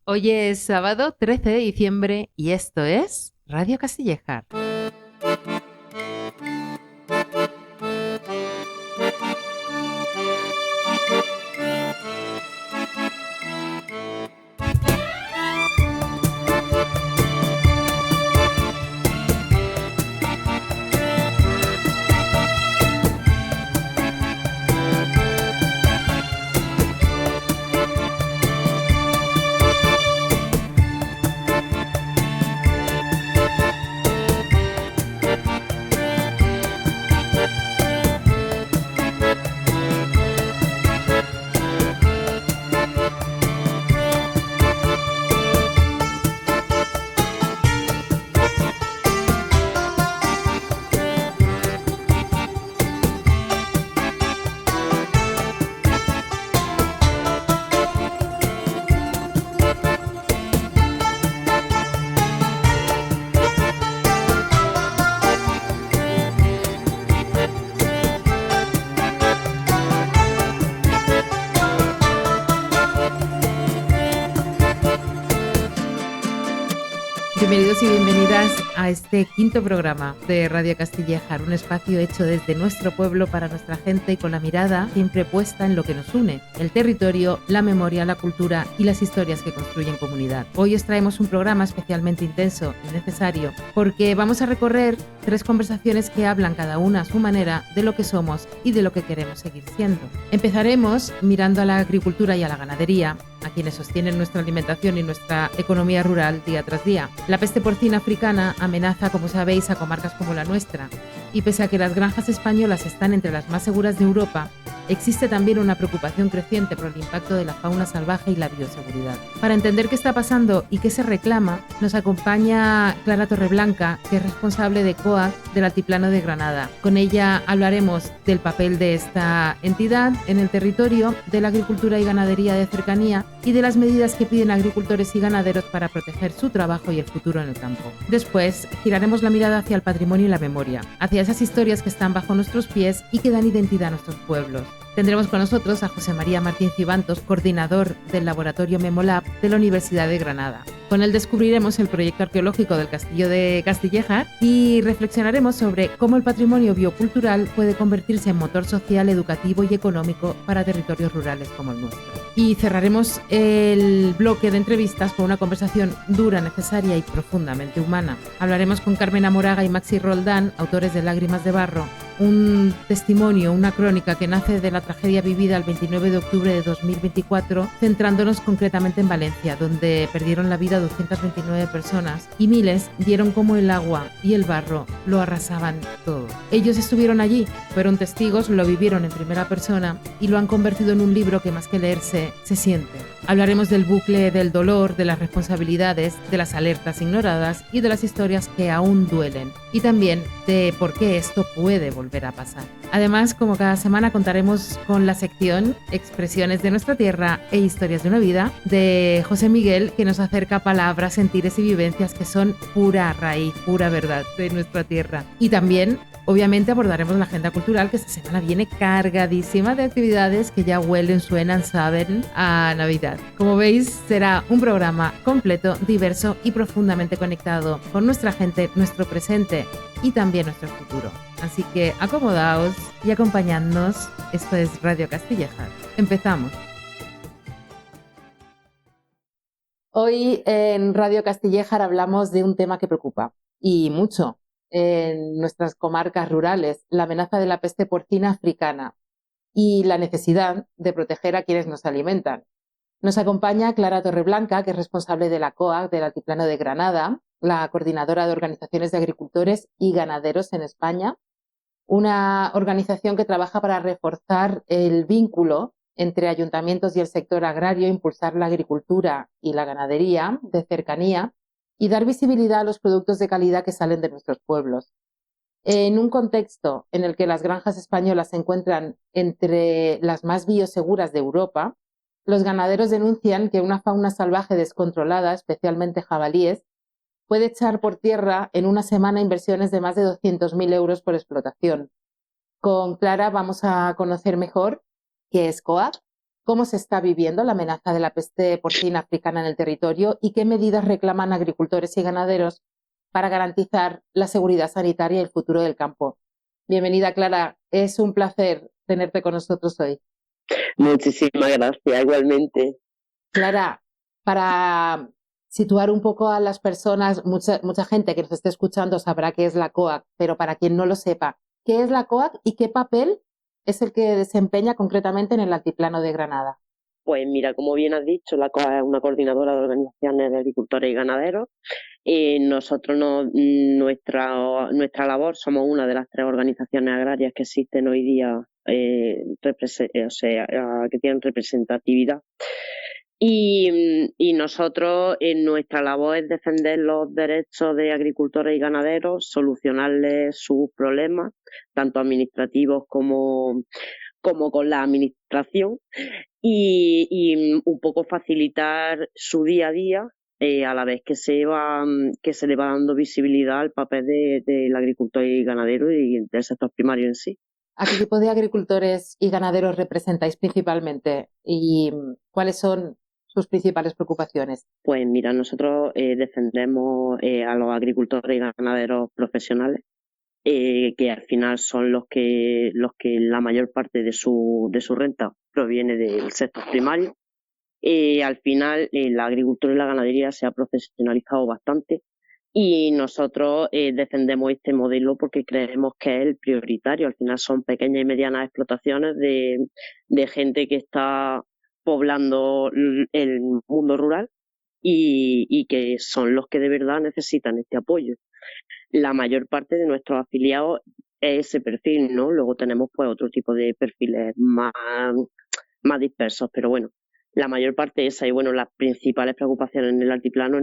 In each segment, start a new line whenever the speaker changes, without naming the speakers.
Hoy es sábado 13 de diciembre y esto es Radio Castillejar. Bienvenidos y bienvenidas a este quinto programa de Radio Castillejar, un espacio hecho desde nuestro pueblo para nuestra gente y con la mirada siempre puesta en lo que nos une, el territorio, la memoria, la cultura y las historias que construyen comunidad. Hoy os traemos un programa especialmente intenso y necesario porque vamos a recorrer 3 conversaciones que hablan cada una a su manera de lo que somos y de lo que queremos seguir siendo. Empezaremos mirando a la agricultura y a la ganadería, a quienes sostienen nuestra alimentación y nuestra economía rural día tras día. La peste porcina africana amenaza, como sabéis, a comarcas como la nuestra, y pese a que las granjas españolas están entre las más seguras de Europa, existe también una preocupación creciente por el impacto de la fauna salvaje y la bioseguridad. Para entender qué está pasando y qué se reclama, nos acompaña Clara Torreblanca, que es responsable de COAG del Altiplano de Granada. Con ella hablaremos del papel de esta entidad en el territorio, de la agricultura y ganadería de cercanía y de las medidas que piden agricultores y ganaderos para proteger su trabajo y el futuro en el campo. Después, giraremos la mirada hacia el patrimonio y la memoria, hacia esas historias que están bajo nuestros pies y que dan identidad a nuestros pueblos. Tendremos con nosotros a José María Martín Cibantos, coordinador del laboratorio Memolab de la Universidad de Granada. Con él descubriremos el proyecto arqueológico del Castillo de Castillejar y reflexionaremos sobre cómo el patrimonio biocultural puede convertirse en motor social, educativo y económico para territorios rurales como el nuestro. Y cerraremos el bloque de entrevistas con una conversación dura, necesaria y profundamente humana. Hablaremos con Carmen Amoraga y Maxi Roldán, autores de Lágrimas de Barro, un testimonio, una crónica que nace de la tragedia vivida el 29 de octubre de 2024, centrándonos concretamente en Valencia, donde perdieron la vida 229 personas y miles vieron cómo el agua y el barro lo arrasaban todo. Ellos estuvieron allí, fueron testigos, lo vivieron en primera persona y lo han convertido en un libro que más que leerse, se siente. Hablaremos del bucle del dolor, de las responsabilidades, de las alertas ignoradas y de las historias que aún duelen. Y también de por qué esto puede volver a pasar. Además, como cada semana, contaremos con la sección Expresiones de nuestra tierra e historias de una vida de José Miguel, que nos acerca palabras, sentires y vivencias que son pura raíz, pura verdad de nuestra tierra. Y también, obviamente, abordaremos la agenda cultural, que esta semana viene cargadísima de actividades que ya huelen, suenan, saben a Navidad. Como veis, será un programa completo, diverso y profundamente conectado con nuestra gente, nuestro presente y también nuestro futuro. Así que acomodaos y acompañadnos. Esto es Radio Castillejar. Empezamos. Hoy en Radio Castillejar hablamos de un tema que preocupa y mucho en nuestras comarcas rurales, la amenaza de la peste porcina africana y la necesidad de proteger a quienes nos alimentan. Nos acompaña Clara Torreblanca, que es responsable de la COAG del Altiplano de Granada, la coordinadora de organizaciones de agricultores y ganaderos en España, una organización que trabaja para reforzar el vínculo entre ayuntamientos y el sector agrario, impulsar la agricultura y la ganadería de cercanía y dar visibilidad a los productos de calidad que salen de nuestros pueblos. En un contexto en el que las granjas españolas se encuentran entre las más bioseguras de Europa, los ganaderos denuncian que una fauna salvaje descontrolada, especialmente jabalíes, puede echar por tierra en una semana inversiones de más de 200.000 euros por explotación. Con Clara vamos a conocer mejor qué es COAG, cómo se está viviendo la amenaza de la peste porcina africana en el territorio y qué medidas reclaman agricultores y ganaderos para garantizar la seguridad sanitaria y el futuro del campo. Bienvenida, Clara. Es un placer tenerte con nosotros hoy.
Muchísimas gracias, igualmente.
Clara, para situar un poco a las personas, mucha gente que nos esté escuchando sabrá qué es la COAC, pero para quien no lo sepa, ¿qué es la COAC y qué papel es el que desempeña concretamente en el Altiplano de Granada?
Pues mira, como bien has dicho, la COA es una coordinadora de organizaciones de agricultores y ganaderos. Nosotros nuestra labor, somos una de las 3 organizaciones agrarias que existen hoy día, que tienen representatividad. Y nosotros, nuestra labor es defender los derechos de agricultores y ganaderos, solucionarles sus problemas, tanto administrativos como con la administración, y un poco facilitar su día a día, a la vez que se le va dando visibilidad al papel del agricultor y ganadero y del sector primario en sí.
¿A qué tipo de agricultores y ganaderos representáis principalmente y cuáles son sus principales preocupaciones?
Pues mira, nosotros defendemos a los agricultores y ganaderos profesionales, que al final son los que la mayor parte de su renta proviene del sector primario. Al final la agricultura y la ganadería se ha profesionalizado bastante y nosotros defendemos este modelo porque creemos que es el prioritario. Al final son pequeñas y medianas explotaciones de gente que está poblando el mundo rural y que son los que de verdad necesitan este apoyo. La mayor parte de nuestros afiliados es ese perfil, ¿no? Luego tenemos pues otro tipo de perfiles más dispersos, pero bueno, la mayor parte es esa. Y bueno, las principales preocupaciones en el altiplano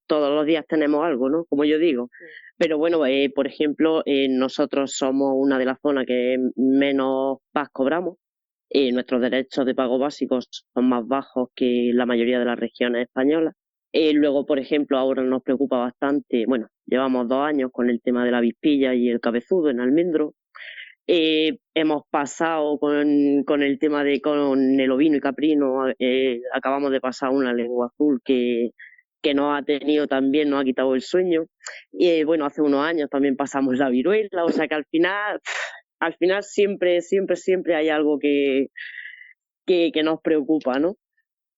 todos los días tenemos algo, ¿no? Como yo digo. Pero bueno, por ejemplo, nosotros somos una de las zonas que menos PAC cobramos. Nuestros derechos de pago básicos son más bajos que la mayoría de las regiones españolas. Luego, por ejemplo, ahora nos preocupa bastante, bueno, llevamos 2 años con el tema de la avispilla y el cabezudo en almendro. Hemos pasado con el tema con el ovino y caprino, acabamos de pasar una lengua azul que nos ha tenido también, nos ha quitado el sueño. Y bueno, hace unos años también pasamos la viruela, o sea que al final siempre hay algo que nos preocupa, ¿no?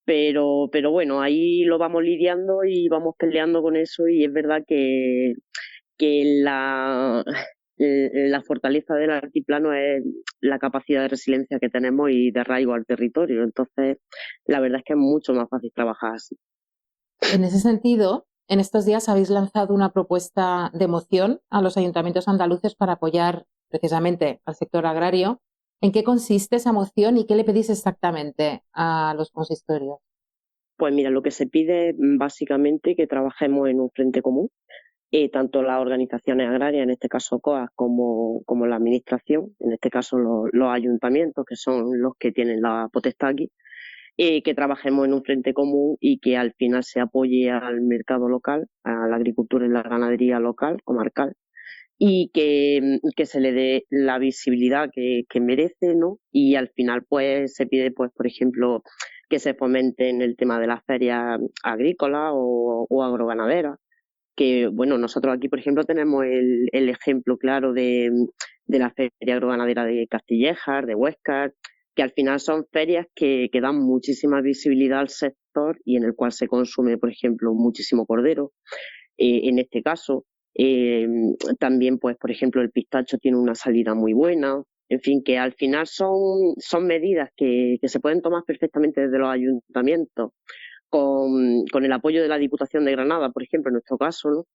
Pero bueno, ahí lo vamos lidiando y vamos peleando con eso, y es verdad que la fortaleza del altiplano es la capacidad de resiliencia que tenemos y de arraigo al territorio. Entonces, la verdad es que es mucho más fácil trabajar así.
En ese sentido, en estos días habéis lanzado una propuesta de moción a los ayuntamientos andaluces para apoyar precisamente al sector agrario. ¿En qué consiste esa moción y qué le pedís exactamente a los consistorios?
Pues mira, lo que se pide es básicamente que trabajemos en un frente común, tanto las organizaciones agrarias, en este caso COAS, como la administración, en este caso los ayuntamientos, que son los que tienen la potestad aquí, que trabajemos en un frente común y que al final se apoye al mercado local, a la agricultura y la ganadería local, comarcal, y que se le dé la visibilidad que merece, ¿no? Y al final pues se pide, pues por ejemplo, que se fomente en el tema de las ferias agrícolas o agroganaderas, que bueno, nosotros aquí por ejemplo tenemos el ejemplo claro de la feria agroganadera de Castillejar, de Huescar, que al final son ferias que dan muchísima visibilidad al sector y en el cual se consume, por ejemplo, muchísimo cordero. En este caso, eh, también, pues, por ejemplo, el pistacho tiene una salida muy buena. En fin, que al final son medidas que se pueden tomar perfectamente desde los ayuntamientos, con el apoyo de la Diputación de Granada, por ejemplo, en nuestro caso, ¿no?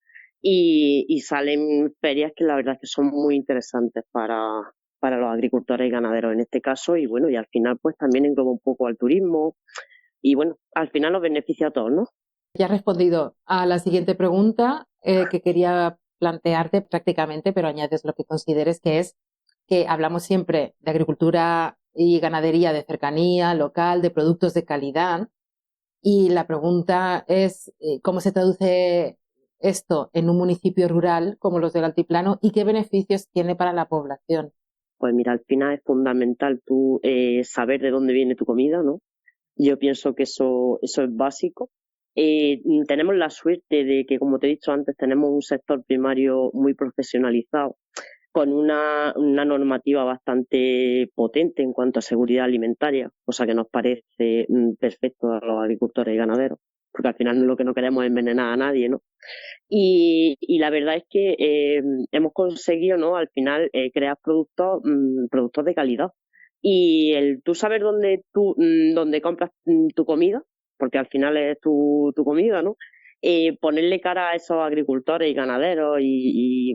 Y salen ferias que la verdad es que son muy interesantes para los agricultores y ganaderos en este caso, y bueno, y al final pues también engloba un poco al turismo, y bueno, al final nos beneficia a todos, ¿no?
Ya has respondido a la siguiente pregunta que quería plantearte prácticamente, pero añades lo que consideres, que es que hablamos siempre de agricultura y ganadería de cercanía, local, de productos de calidad. Y la pregunta es cómo se traduce esto en un municipio rural como los del Altiplano y qué beneficios tiene para la población.
Pues mira, al final es fundamental tú saber de dónde viene tu comida, ¿no? Yo pienso que eso es básico. Tenemos la suerte de que, como te he dicho antes, tenemos un sector primario muy profesionalizado, con una normativa bastante potente en cuanto a seguridad alimentaria, cosa que nos parece perfecto a los agricultores y ganaderos, porque al final lo que no queremos es envenenar a nadie, ¿no? Y la verdad es que hemos conseguido, ¿no? Al final crear productos de calidad. Y el tú saber dónde compras tu comida, porque al final es tu comida, ¿no? Ponerle cara a esos agricultores y ganaderos y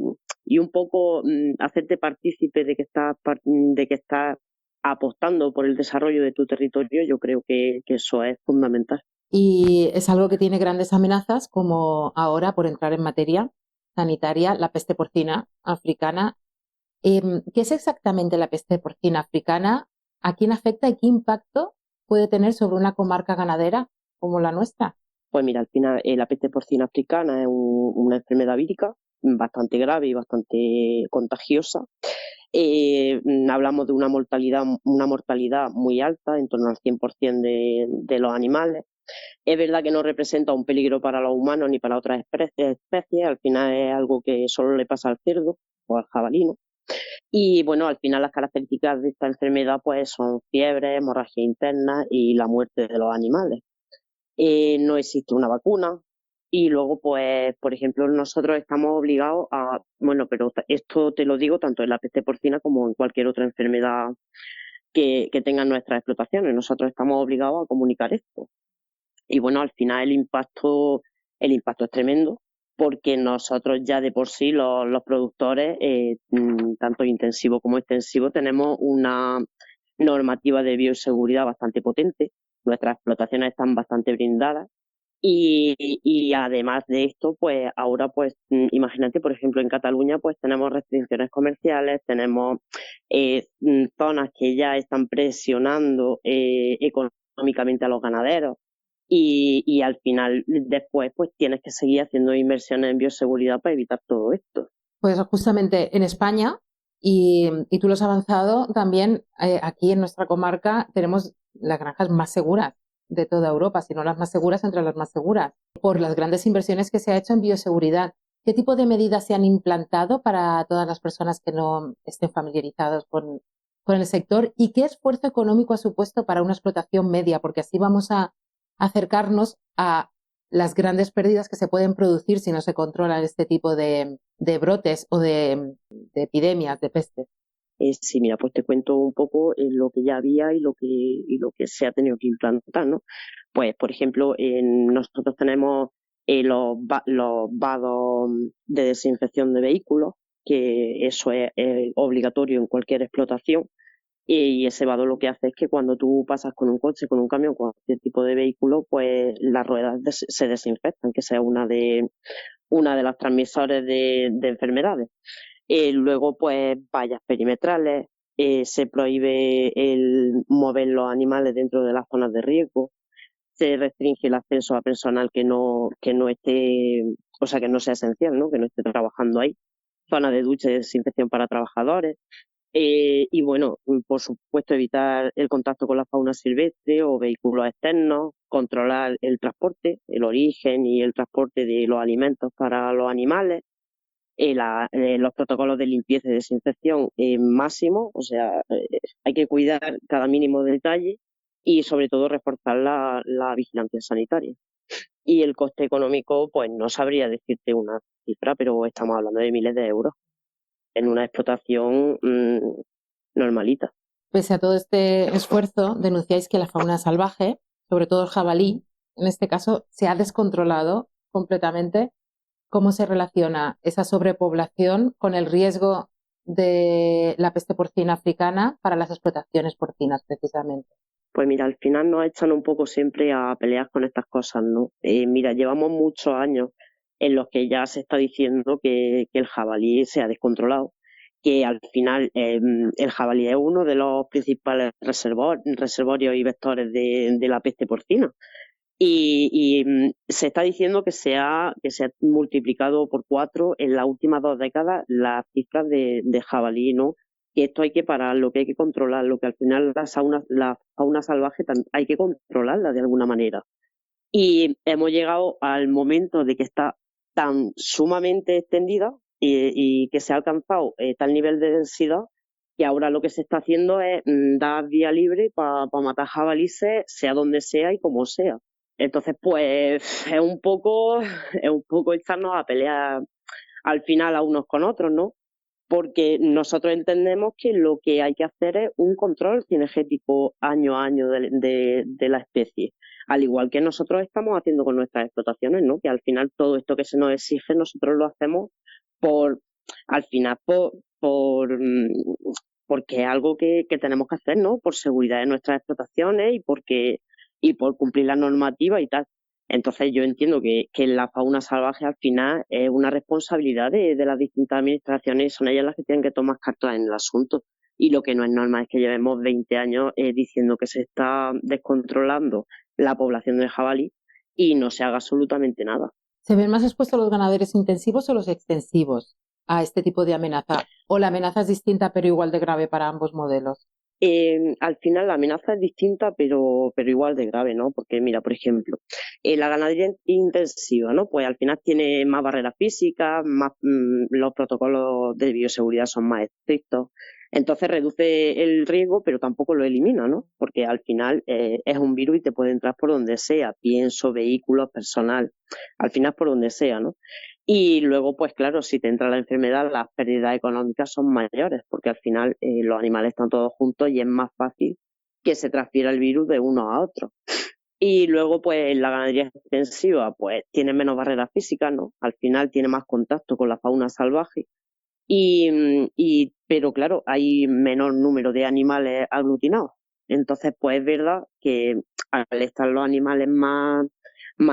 un poco hacerte partícipe de que estás apostando por el desarrollo de tu territorio, yo creo que eso es fundamental.
Y es algo que tiene grandes amenazas, como ahora, por entrar en materia sanitaria, la peste porcina africana. ¿Qué es exactamente la peste porcina africana? ¿A quién afecta y qué impacto puede tener sobre una comarca ganadera como la nuestra?
Pues mira, al final la peste porcina africana es una enfermedad vírica bastante grave y bastante contagiosa. Hablamos de una mortalidad muy alta, en torno al 100% de los animales. Es verdad que no representa un peligro para los humanos ni para otras especies, al final es algo que solo le pasa al cerdo o al jabalí, ¿no? Y bueno, al final las características de esta enfermedad pues son fiebre, hemorragia interna y la muerte de los animales. No existe una vacuna y luego pues, por ejemplo, nosotros estamos obligados bueno, pero esto te lo digo tanto en la peste porcina como en cualquier otra enfermedad que tengan nuestras explotaciones, nosotros estamos obligados a comunicar esto. Y bueno, al final el impacto es tremendo porque nosotros ya de por sí, los productores, tanto intensivo como extensivo, tenemos una normativa de bioseguridad bastante potente. Nuestras explotaciones están bastante blindadas y además de esto, pues ahora, pues imagínate, por ejemplo, en Cataluña, pues tenemos restricciones comerciales, tenemos zonas que ya están presionando económicamente a los ganaderos y al final, después, pues tienes que seguir haciendo inversiones en bioseguridad para evitar todo esto.
Pues justamente en España, y tú lo has avanzado también, aquí en nuestra comarca tenemos las granjas más seguras de toda Europa, si no las más seguras, entre las más seguras, por las grandes inversiones que se ha hecho en bioseguridad. ¿Qué tipo de medidas se han implantado para todas las personas que no estén familiarizados con el sector? ¿Y qué esfuerzo económico ha supuesto para una explotación media? Porque así vamos a acercarnos a las grandes pérdidas que se pueden producir si no se controlan este tipo de brotes o de epidemias de peste.
Sí, mira, pues te cuento un poco lo que ya había y lo que se ha tenido que implantar, ¿no? Pues, por ejemplo, nosotros tenemos los vados de desinfección de vehículos, que eso es obligatorio en cualquier explotación. Y ese vado lo que hace es que cuando tú pasas con un coche, con un camión, con cualquier tipo de vehículo, pues las ruedas se desinfectan, que sea una de las transmisores de enfermedades. Luego, pues vallas perimetrales, se prohíbe el mover los animales dentro de las zonas de riesgo, se restringe el acceso a personal que no esté, o sea, que no sea esencial, ¿no? Que no esté trabajando ahí, zona de ducha y desinfección para trabajadores, y bueno, por supuesto evitar el contacto con la fauna silvestre o vehículos externos, controlar el transporte, el origen y el transporte de los alimentos para los animales, los protocolos de limpieza y desinfección máximo, o sea, hay que cuidar cada mínimo detalle y sobre todo reforzar la vigilancia sanitaria. Y el coste económico, pues no sabría decirte una cifra, pero estamos hablando de miles de euros en una explotación normalita.
Pese a todo este esfuerzo, denunciáis que la fauna salvaje, sobre todo el jabalí, en este caso, se ha descontrolado completamente. ¿Cómo se relaciona esa sobrepoblación con el riesgo de la peste porcina africana para las explotaciones porcinas, precisamente?
Pues mira, al final nos echan un poco siempre a pelear con estas cosas, ¿no? Mira, llevamos muchos años en los que ya se está diciendo que el jabalí se ha descontrolado, que al final el jabalí es uno de los principales reservorios y vectores de la peste porcina. Y se está diciendo que se ha multiplicado por 4 en las últimas 2 décadas las cifras de jabalí, ¿no? que esto hay que pararlo, que hay que controlarlo, que al final la fauna salvaje hay que controlarla de alguna manera. Y hemos llegado al momento de que está tan sumamente extendida y que se ha alcanzado tal nivel de densidad que ahora lo que se está haciendo es dar vía libre para matar jabalíes, sea donde sea y como sea. Entonces, pues es un poco echarnos a pelear al final a unos con otros, ¿no? Porque nosotros entendemos que lo que hay que hacer es un control cinegético año a año de la especie, al igual que nosotros estamos haciendo con nuestras explotaciones, ¿no? Que al final todo esto que se nos exige nosotros lo hacemos por, al final porque es algo que tenemos que hacer, ¿no? Por seguridad de nuestras explotaciones y por cumplir la normativa y tal. Entonces yo entiendo que la fauna salvaje al final es una responsabilidad de las distintas administraciones y son ellas las que tienen que tomar cartas en el asunto. Y lo que no es normal es que llevemos 20 años diciendo que se está descontrolando la población del jabalí y no se haga absolutamente nada.
¿Se ven más expuestos los ganaderos intensivos o los extensivos a este tipo de amenaza? ¿O la amenaza es distinta pero igual de grave para ambos modelos?
Al final la amenaza es distinta, pero igual de grave, ¿no? Porque mira, por ejemplo, la ganadería intensiva, ¿no? Pues al final tiene más barreras físicas, los protocolos de bioseguridad son más estrictos, entonces reduce el riesgo, pero tampoco lo elimina, ¿no? Porque al final es un virus y te puede entrar por donde sea, pienso, vehículos, personal, al final por donde sea, ¿no? Y luego, pues claro, si te entra la enfermedad, las pérdidas económicas son mayores, porque al final los animales están todos juntos y es más fácil que se transfiera el virus de uno a otro. Y luego, pues la ganadería extensiva, pues tiene menos barreras físicas, ¿no? Al final tiene más contacto con la fauna salvaje. Pero claro, hay menor número de animales aglutinados. Entonces, pues es verdad que al estar los animales más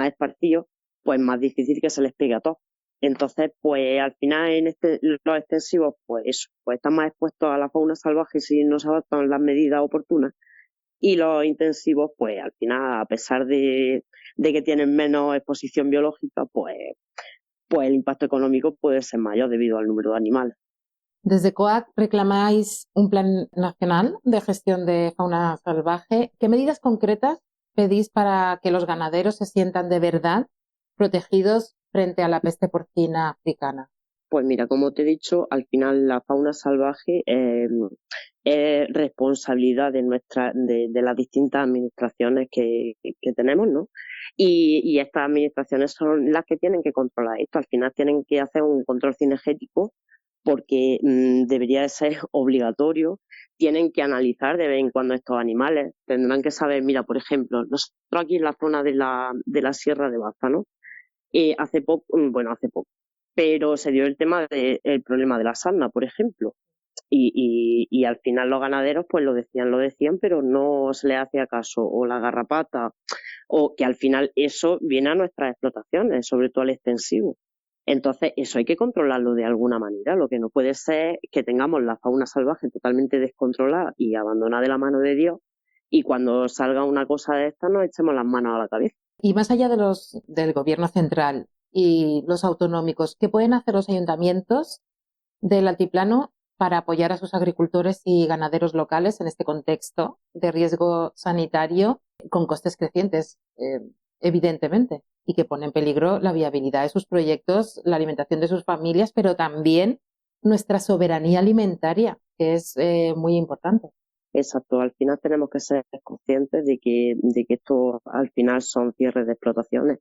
esparcidos, pues más difícil que se les pegue a todos. Entonces, pues al final los extensivos, pues eso, pues están más expuestos a la fauna salvaje si no se adoptan las medidas oportunas. Y los intensivos, pues al final, a pesar de que tienen menos exposición biológica, pues el impacto económico puede ser mayor debido al número de animales.
Desde COAC reclamáis un plan nacional de gestión de fauna salvaje. ¿Qué medidas concretas pedís para que los ganaderos se sientan de verdad protegidos frente a la peste porcina africana?
Pues mira, como te he dicho, al final la fauna salvaje es responsabilidad de las distintas administraciones que tenemos, ¿no? Y estas administraciones son las que tienen que controlar esto. Al final tienen que hacer un control cinegético porque debería de ser obligatorio. Tienen que analizar de vez en cuando estos animales. Tendrán que saber, mira, por ejemplo, nosotros aquí en la zona de la Sierra de Baza, ¿no? Hace poco, pero se dio el tema del problema de la sarna, por ejemplo. Y al final los ganaderos pues lo decían, pero no se les hacía caso, o la garrapata, o que al final eso viene a nuestras explotaciones, sobre todo al extensivo. Entonces, eso hay que controlarlo de alguna manera. Lo que no puede ser es que tengamos la fauna salvaje totalmente descontrolada y abandonada de la mano de Dios, y cuando salga una cosa de esta nos echemos las manos a la cabeza.
Y más allá del gobierno central y los autonómicos, ¿qué pueden hacer los ayuntamientos del altiplano para apoyar a sus agricultores y ganaderos locales en este contexto de riesgo sanitario con costes crecientes, evidentemente, y que pone en peligro la viabilidad de sus proyectos, la alimentación de sus familias, pero también nuestra soberanía alimentaria, que es muy importante?
Exacto, al final tenemos que ser conscientes de que esto al final son cierres de explotaciones.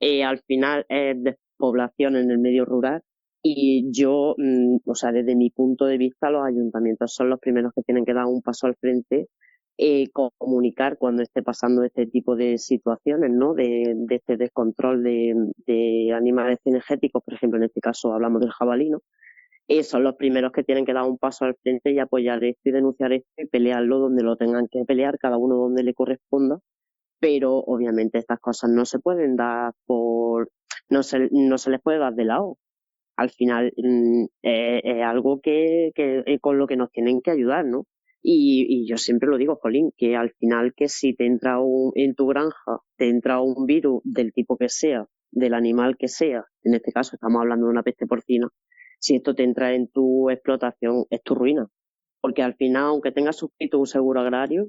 Al final es despoblación en el medio rural y yo, o sea, desde mi punto de vista, los ayuntamientos son los primeros que tienen que dar un paso al frente, comunicar cuando esté pasando este tipo de situaciones, ¿no? De este descontrol de animales cinegéticos, por ejemplo, en este caso hablamos del jabalí, ¿no? Son los primeros que tienen que dar un paso al frente y apoyar esto y denunciar esto y pelearlo donde lo tengan que pelear, cada uno donde le corresponda, pero obviamente estas cosas no se pueden dar no se les puede dar de lado. Al final es algo que con lo que nos tienen que ayudar, ¿no? Y yo siempre lo digo, Jolín, que al final que si en tu granja te entra un virus del tipo que sea, del animal que sea, en este caso estamos hablando de una peste porcina, si esto te entra en tu explotación es tu ruina, porque al final, aunque tengas suscrito un seguro agrario,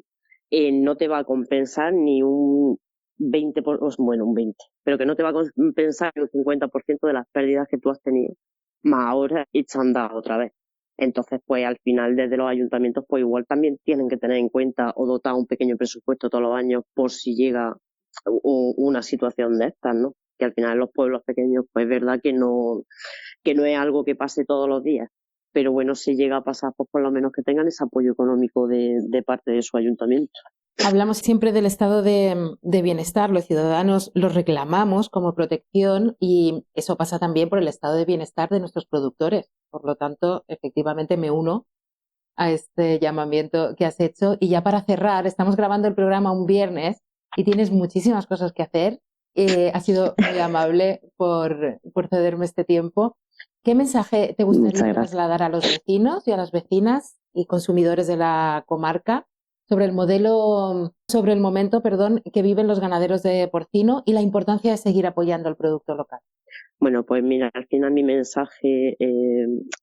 no te va a compensar ni un 20, pero que no te va a compensar un 50% de las pérdidas que tú has tenido, más ahora echando otra vez. Entonces, pues al final desde los ayuntamientos, pues igual también tienen que tener en cuenta o dotar un pequeño presupuesto todos los años por si llega una situación de estas, ¿no? Que al final en los pueblos pequeños, pues es verdad que no es algo que pase todos los días, pero bueno, si llega a pasar, pues por lo menos que tengan ese apoyo económico de parte de su ayuntamiento.
Hablamos siempre del estado de bienestar, los ciudadanos lo reclamamos como protección y eso pasa también por el estado de bienestar de nuestros productores. Por lo tanto, efectivamente me uno a este llamamiento que has hecho. Y ya para cerrar, estamos grabando el programa un viernes y tienes muchísimas cosas que hacer. Has sido muy amable por cederme este tiempo. ¿Qué mensaje te gustaría trasladar a los vecinos y a las vecinas y consumidores de la comarca sobre el momento que viven los ganaderos de porcino y la importancia de seguir apoyando el producto local?
Bueno, pues mira, al final mi mensaje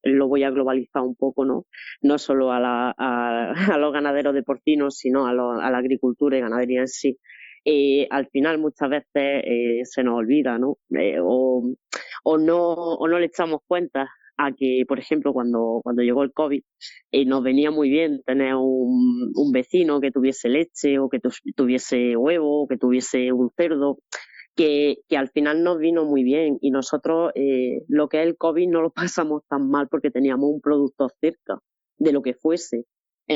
lo voy a globalizar un poco, ¿no? No solo a los ganaderos de porcinos, sino a la agricultura y ganadería en sí. Al final muchas veces se nos olvida, ¿no? O no le echamos cuenta a que, por ejemplo, cuando llegó el COVID, nos venía muy bien tener un vecino que tuviese leche o que tuviese huevo o que tuviese un cerdo, que al final nos vino muy bien y nosotros lo que es el COVID no lo pasamos tan mal porque teníamos un producto cerca de lo que fuese.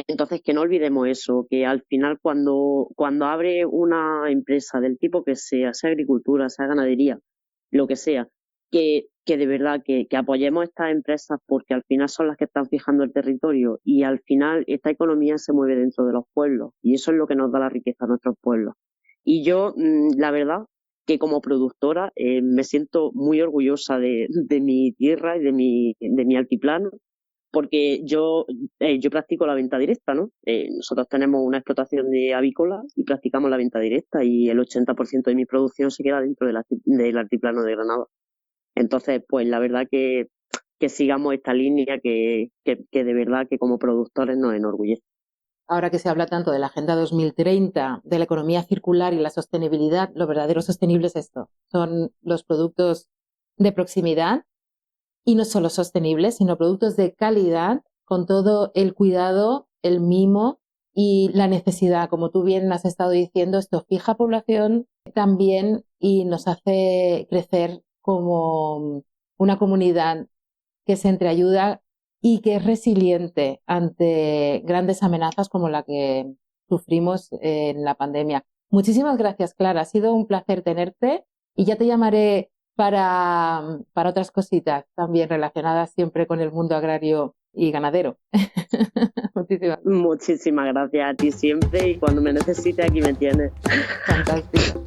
Entonces, que no olvidemos eso, que al final cuando abre una empresa del tipo que sea agricultura, sea ganadería, lo que sea, que de verdad que apoyemos estas empresas porque al final son las que están fijando el territorio y al final esta economía se mueve dentro de los pueblos y eso es lo que nos da la riqueza a nuestros pueblos. Y yo, la verdad, que como productora me siento muy orgullosa de mi tierra y de mi altiplano, porque yo practico la venta directa, ¿no? Nosotros tenemos una explotación de avícola y practicamos la venta directa y el 80% de mi producción se queda dentro del altiplano de Granada. Entonces, pues la verdad que sigamos esta línea que de verdad que como productores nos enorgullece.
Ahora que se habla tanto de la Agenda 2030, de la economía circular y la sostenibilidad, lo verdadero sostenible es esto. Son los productos de proximidad y no solo sostenibles, sino productos de calidad con todo el cuidado, el mimo y la necesidad. Como tú bien has estado diciendo, esto fija población también y nos hace crecer como una comunidad que se entreayuda y que es resiliente ante grandes amenazas como la que sufrimos en la pandemia. Muchísimas gracias, Clara. Ha sido un placer tenerte y ya te llamaré para otras cositas también relacionadas siempre con el mundo agrario y ganadero.
Muchísimas gracias a ti siempre y cuando me necesites aquí me tienes.
Fantástico.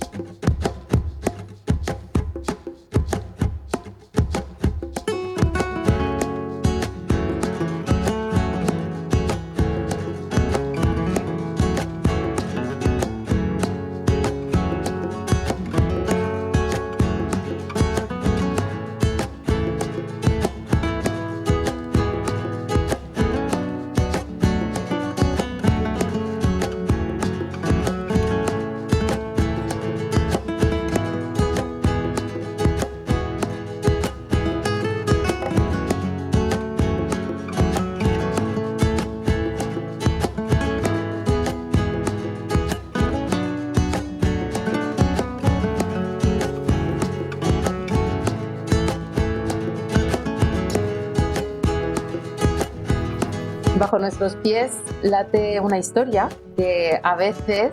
Bajo nuestros pies late una historia que a veces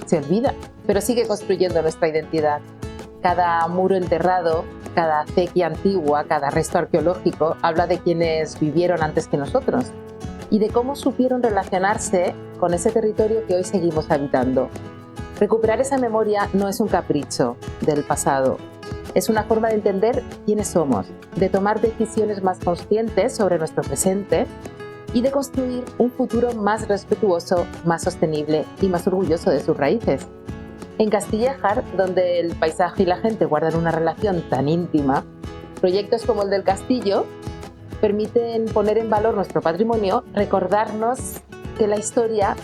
se olvida, pero sigue construyendo nuestra identidad. Cada muro enterrado, cada acequia antigua, cada resto arqueológico habla de quienes vivieron antes que nosotros y de cómo supieron relacionarse con ese territorio que hoy seguimos habitando. Recuperar esa memoria no es un capricho del pasado, es una forma de entender quiénes somos, de tomar decisiones más conscientes sobre nuestro presente y de construir un futuro más respetuoso, más sostenible y más orgulloso de sus raíces. En Castillejar, donde el paisaje y la gente guardan una relación tan íntima, proyectos como el del castillo permiten poner en valor nuestro patrimonio, recordarnos que la historia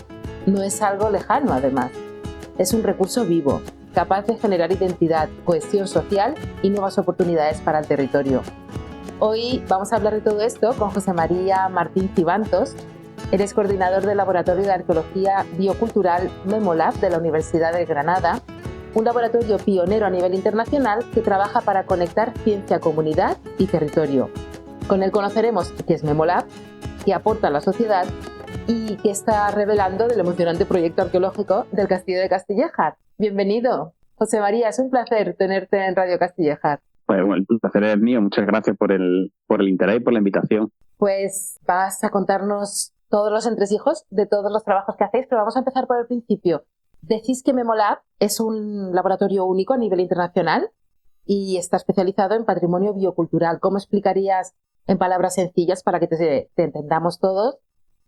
no es algo lejano, además. Es un recurso vivo, capaz de generar identidad, cohesión social y nuevas oportunidades para el territorio. Hoy vamos a hablar de todo esto con José María Martín Cibantos. Eres coordinador del Laboratorio de Arqueología Biocultural Memolab de la Universidad de Granada, un laboratorio pionero a nivel internacional que trabaja para conectar ciencia, comunidad y territorio. Con él conoceremos qué es Memolab, qué aporta a la sociedad y qué está revelando del emocionante proyecto arqueológico del Castillo de Castillejar. Bienvenido, José María, es un placer tenerte en Radio Castillejar.
Pues bueno, el placer es mío, muchas gracias por el interés y por la invitación.
Pues vas a contarnos todos los entresijos de todos los trabajos que hacéis, pero vamos a empezar por el principio. Decís que Memolab es un laboratorio único a nivel internacional y está especializado en patrimonio biocultural. ¿Cómo explicarías en palabras sencillas para que te entendamos todos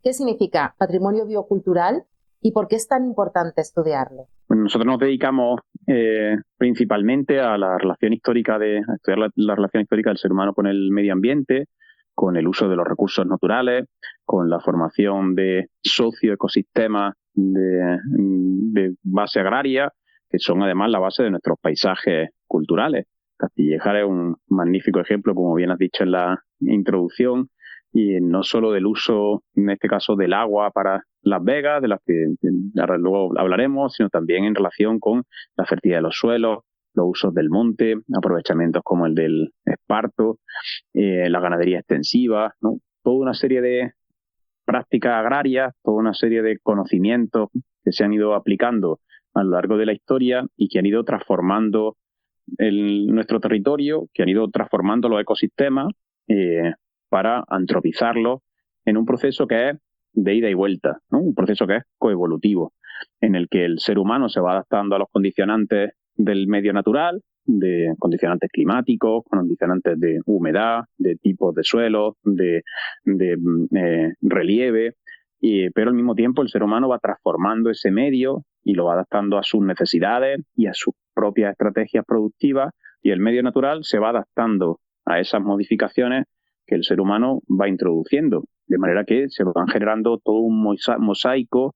qué significa patrimonio biocultural y por qué es tan importante estudiarlo?
Bueno, nosotros nos dedicamos principalmente a la relación histórica a estudiar la relación histórica del ser humano con el medio ambiente, con el uso de los recursos naturales, con la formación de socioecosistemas de base agraria, que son además la base de nuestros paisajes culturales. Castillejar es un magnífico ejemplo, como bien has dicho en la introducción, y no solo del uso, en este caso, del agua para las vegas, de las que luego hablaremos, sino también en relación con la fertilidad de los suelos, los usos del monte, aprovechamientos como el del esparto, la ganadería extensiva, ¿no? Toda una serie de prácticas agrarias, toda una serie de conocimientos que se han ido aplicando a lo largo de la historia y que han ido transformando nuestro territorio, que han ido transformando los ecosistemas para antropizarlos en un proceso que es de ida y vuelta, ¿no? Un proceso que es coevolutivo, en el que el ser humano se va adaptando a los condicionantes del medio natural, de condicionantes climáticos, condicionantes de humedad, de tipos de suelo, de relieve, pero al mismo tiempo el ser humano va transformando ese medio y lo va adaptando a sus necesidades y a sus propias estrategias productivas, y el medio natural se va adaptando a esas modificaciones que el ser humano va introduciendo, de manera que se van generando todo un mosaico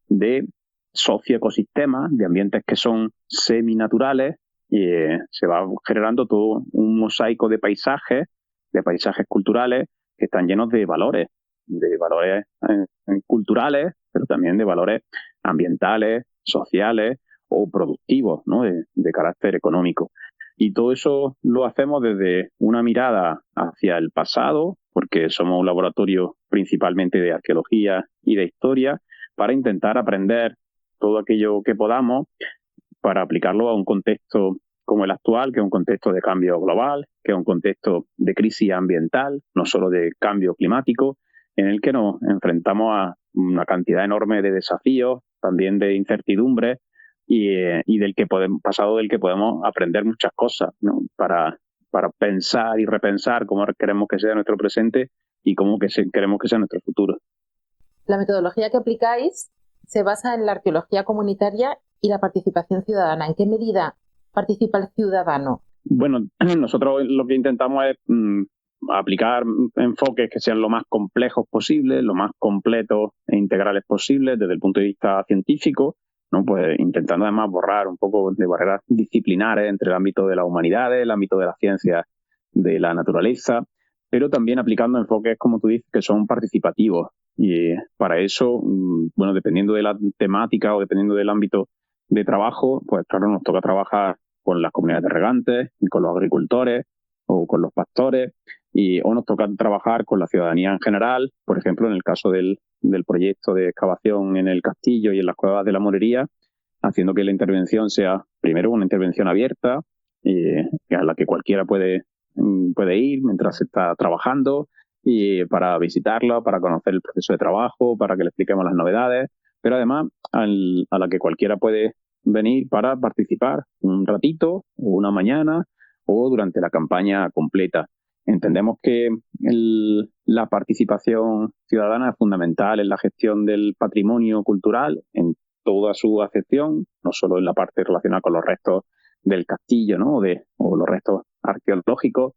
de socioecosistemas, de ambientes que son seminaturales, y se va generando todo un mosaico de paisajes culturales que están llenos de valores culturales, pero también de valores ambientales, sociales o productivos, ¿no? de carácter económico. Y todo eso lo hacemos desde una mirada hacia el pasado, porque somos un laboratorio principalmente de arqueología y de historia, para intentar aprender todo aquello que podamos para aplicarlo a un contexto como el actual, que es un contexto de cambio global, que es un contexto de crisis ambiental, no solo de cambio climático, en el que nos enfrentamos a una cantidad enorme de desafíos, también de incertidumbres, y del que podemos aprender muchas cosas, ¿no? Para pensar y repensar cómo queremos que sea nuestro presente y cómo queremos que sea nuestro futuro.
La metodología que aplicáis se basa en la arqueología comunitaria y la participación ciudadana. ¿En qué medida participa el ciudadano?
Bueno, nosotros lo que intentamos es aplicar enfoques que sean lo más complejos posibles, lo más completos e integrales posibles desde el punto de vista científico, ¿no? Pues intentando además borrar un poco de barreras disciplinares entre el ámbito de las humanidades, el ámbito de las ciencias de la naturaleza, pero también aplicando enfoques, como tú dices, que son participativos. Y para eso, bueno, dependiendo de la temática o dependiendo del ámbito de trabajo, pues claro, nos toca trabajar con las comunidades de regantes, con los agricultores o con los pastores, o nos toca trabajar con la ciudadanía en general. Por ejemplo, en el caso del proyecto de excavación en el castillo y en las cuevas de la Morería, haciendo que la intervención sea primero una intervención abierta, a la que cualquiera puede ir mientras se está trabajando, y para visitarla, para conocer el proceso de trabajo, para que le expliquemos las novedades, pero además a la que cualquiera puede venir para participar un ratito, o una mañana, o durante la campaña completa. Entendemos que la participación ciudadana es fundamental en la gestión del patrimonio cultural, en toda su acepción, no solo en la parte relacionada con los restos del castillo, ¿no? o los restos arqueológicos,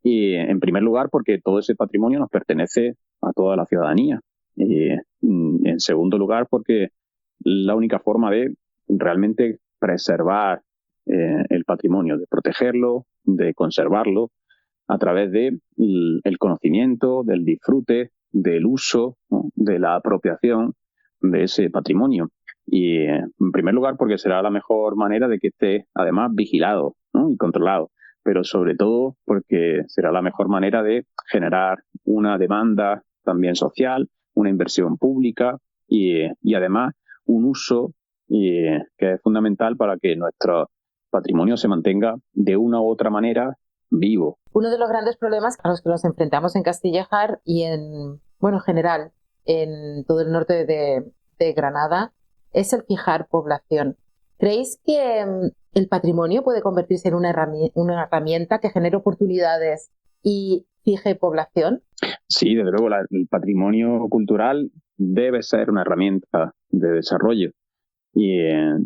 Y en primer lugar, porque todo ese patrimonio nos pertenece a toda la ciudadanía. En segundo lugar, porque la única forma de realmente preservar el patrimonio, de protegerlo, de conservarlo, a través de el conocimiento, del disfrute, del uso, ¿no?, de la apropiación de ese patrimonio. Y en primer lugar porque será la mejor manera de que esté además vigilado, ¿no?, y controlado, pero sobre todo porque será la mejor manera de generar una demanda también social, una inversión pública y además un uso que es fundamental para que nuestro patrimonio se mantenga de una u otra manera vivo.
Uno de los grandes problemas a los que nos enfrentamos en Castilla-Jar y en general en todo el norte de Granada es el fijar población. ¿Creéis que el patrimonio puede convertirse en una herramienta que genere oportunidades y fije población?
Sí, desde luego, el patrimonio cultural debe ser una herramienta de desarrollo. Y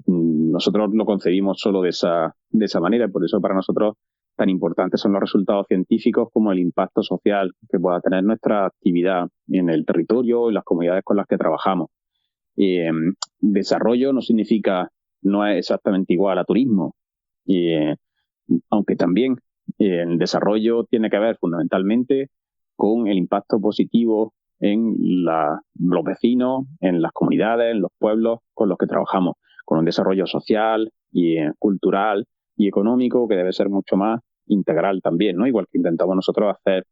nosotros lo concebimos solo de esa manera, y por eso para nosotros tan importantes son los resultados científicos como el impacto social que pueda tener nuestra actividad en el territorio y las comunidades con las que trabajamos. Desarrollo no es exactamente igual a turismo, aunque también el desarrollo tiene que ver fundamentalmente con el impacto positivo en los vecinos, en las comunidades, en los pueblos con los que trabajamos, con un desarrollo social y cultural y económico que debe ser mucho más integral también, ¿no? Igual que intentamos nosotros hacer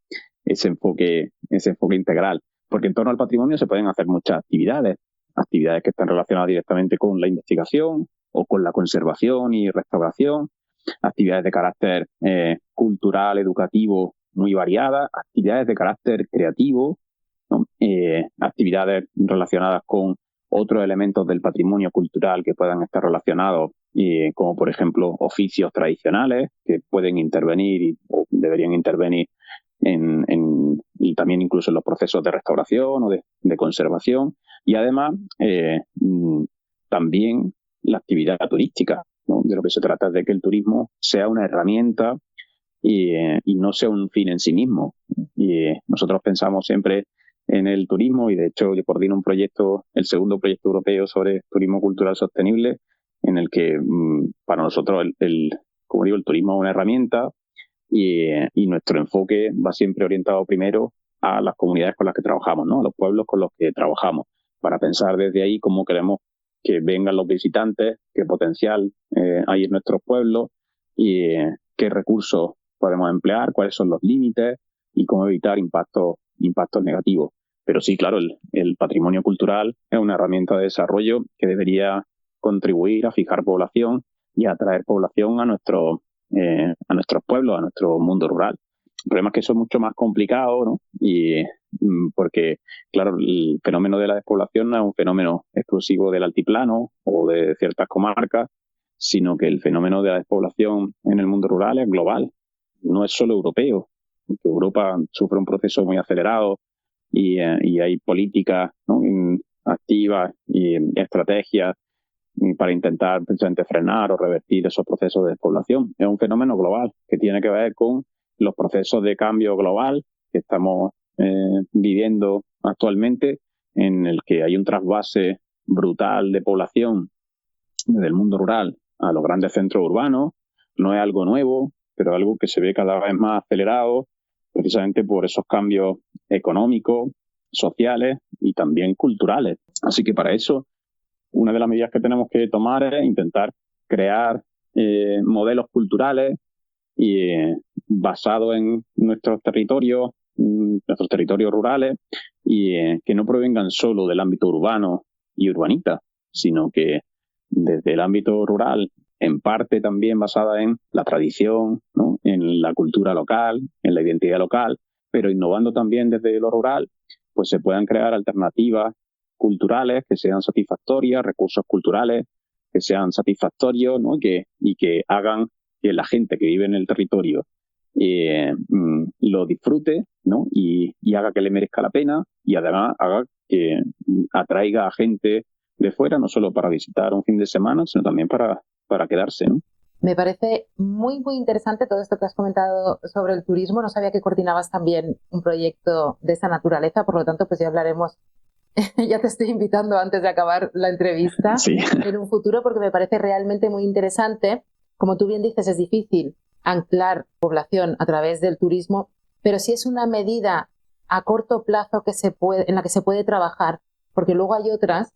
ese enfoque integral, porque en torno al patrimonio se pueden hacer muchas actividades que están relacionadas directamente con la investigación o con la conservación y restauración, actividades de carácter cultural, educativo muy variadas, actividades de carácter creativo, ¿no? Actividades relacionadas con otros elementos del patrimonio cultural que puedan estar relacionados, como por ejemplo oficios tradicionales que pueden intervenir o deberían intervenir y también incluso en los procesos de restauración o de conservación, y además también la actividad turística, ¿no? De lo que se trata es de que el turismo sea una herramienta y no sea un fin en sí mismo. Y nosotros pensamos siempre en el turismo, y de hecho yo coordino un proyecto, el segundo proyecto europeo sobre turismo cultural sostenible, en el que para nosotros como digo, el turismo es una herramienta y nuestro enfoque va siempre orientado primero a las comunidades con las que trabajamos, ¿no?, a los pueblos con los que trabajamos, para pensar desde ahí cómo queremos que vengan los visitantes, qué potencial hay en nuestros pueblos y qué recursos podemos emplear, cuáles son los límites y cómo evitar impactos negativos. Pero sí, claro, el patrimonio cultural es una herramienta de desarrollo que debería contribuir a fijar población y a atraer población a nuestros pueblos, a nuestro mundo rural. El problema es que eso es mucho más complicado, ¿no? Y porque, claro, el fenómeno de la despoblación no es un fenómeno exclusivo del altiplano o de ciertas comarcas, sino que el fenómeno de la despoblación en el mundo rural es global, no es solo europeo. Europa sufre un proceso muy acelerado y hay políticas, ¿no?, activas y estrategias para intentar precisamente frenar o revertir esos procesos de despoblación. Es un fenómeno global que tiene que ver con los procesos de cambio global que estamos viviendo actualmente, en el que hay un trasvase brutal de población del mundo rural a los grandes centros urbanos. No es algo nuevo, pero algo que se ve cada vez más acelerado precisamente por esos cambios económicos, sociales y también culturales. Así que para eso, una de las medidas que tenemos que tomar es intentar crear modelos culturales basados en nuestros territorios rurales, y que no provengan solo del ámbito urbano y urbanita, sino que desde el ámbito rural, en parte también basada en la tradición, ¿no?, en la cultura local, en la identidad local, pero innovando también desde lo rural, pues se puedan crear alternativas culturales que sean satisfactorias, recursos culturales que sean satisfactorios, ¿no?, y que hagan que la gente que vive en el territorio lo disfrute, ¿no?, y haga que le merezca la pena, y además haga que atraiga a gente de fuera, no solo para visitar un fin de semana, sino también para quedarse, ¿no?
Me parece muy, muy interesante todo esto que has comentado sobre el turismo. No sabía que coordinabas también un proyecto de esa naturaleza, por lo tanto, pues ya hablaremos. Ya te estoy invitando antes de acabar la entrevista
Sí.
en un futuro, porque me parece realmente muy interesante. Como tú bien dices, es difícil anclar población a través del turismo, pero sí es una medida a corto plazo en la que se puede trabajar, porque luego hay otras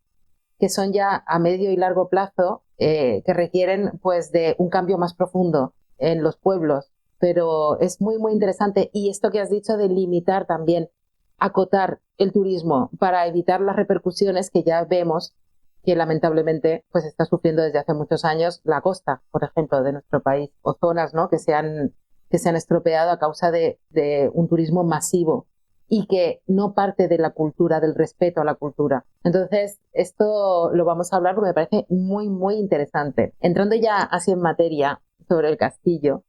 que son ya a medio y largo plazo, que requieren pues de un cambio más profundo en los pueblos. Pero es muy, muy interesante. Y esto que has dicho de limitar también, acotar el turismo para evitar las repercusiones que ya vemos que lamentablemente pues está sufriendo desde hace muchos años la costa, por ejemplo, de nuestro país, o zonas, ¿no?, que se han estropeado a causa de un turismo masivo y que no parte de la cultura, del respeto a la cultura. Entonces, esto lo vamos a hablar porque me parece muy, muy interesante. Entrando ya así en materia sobre el castillo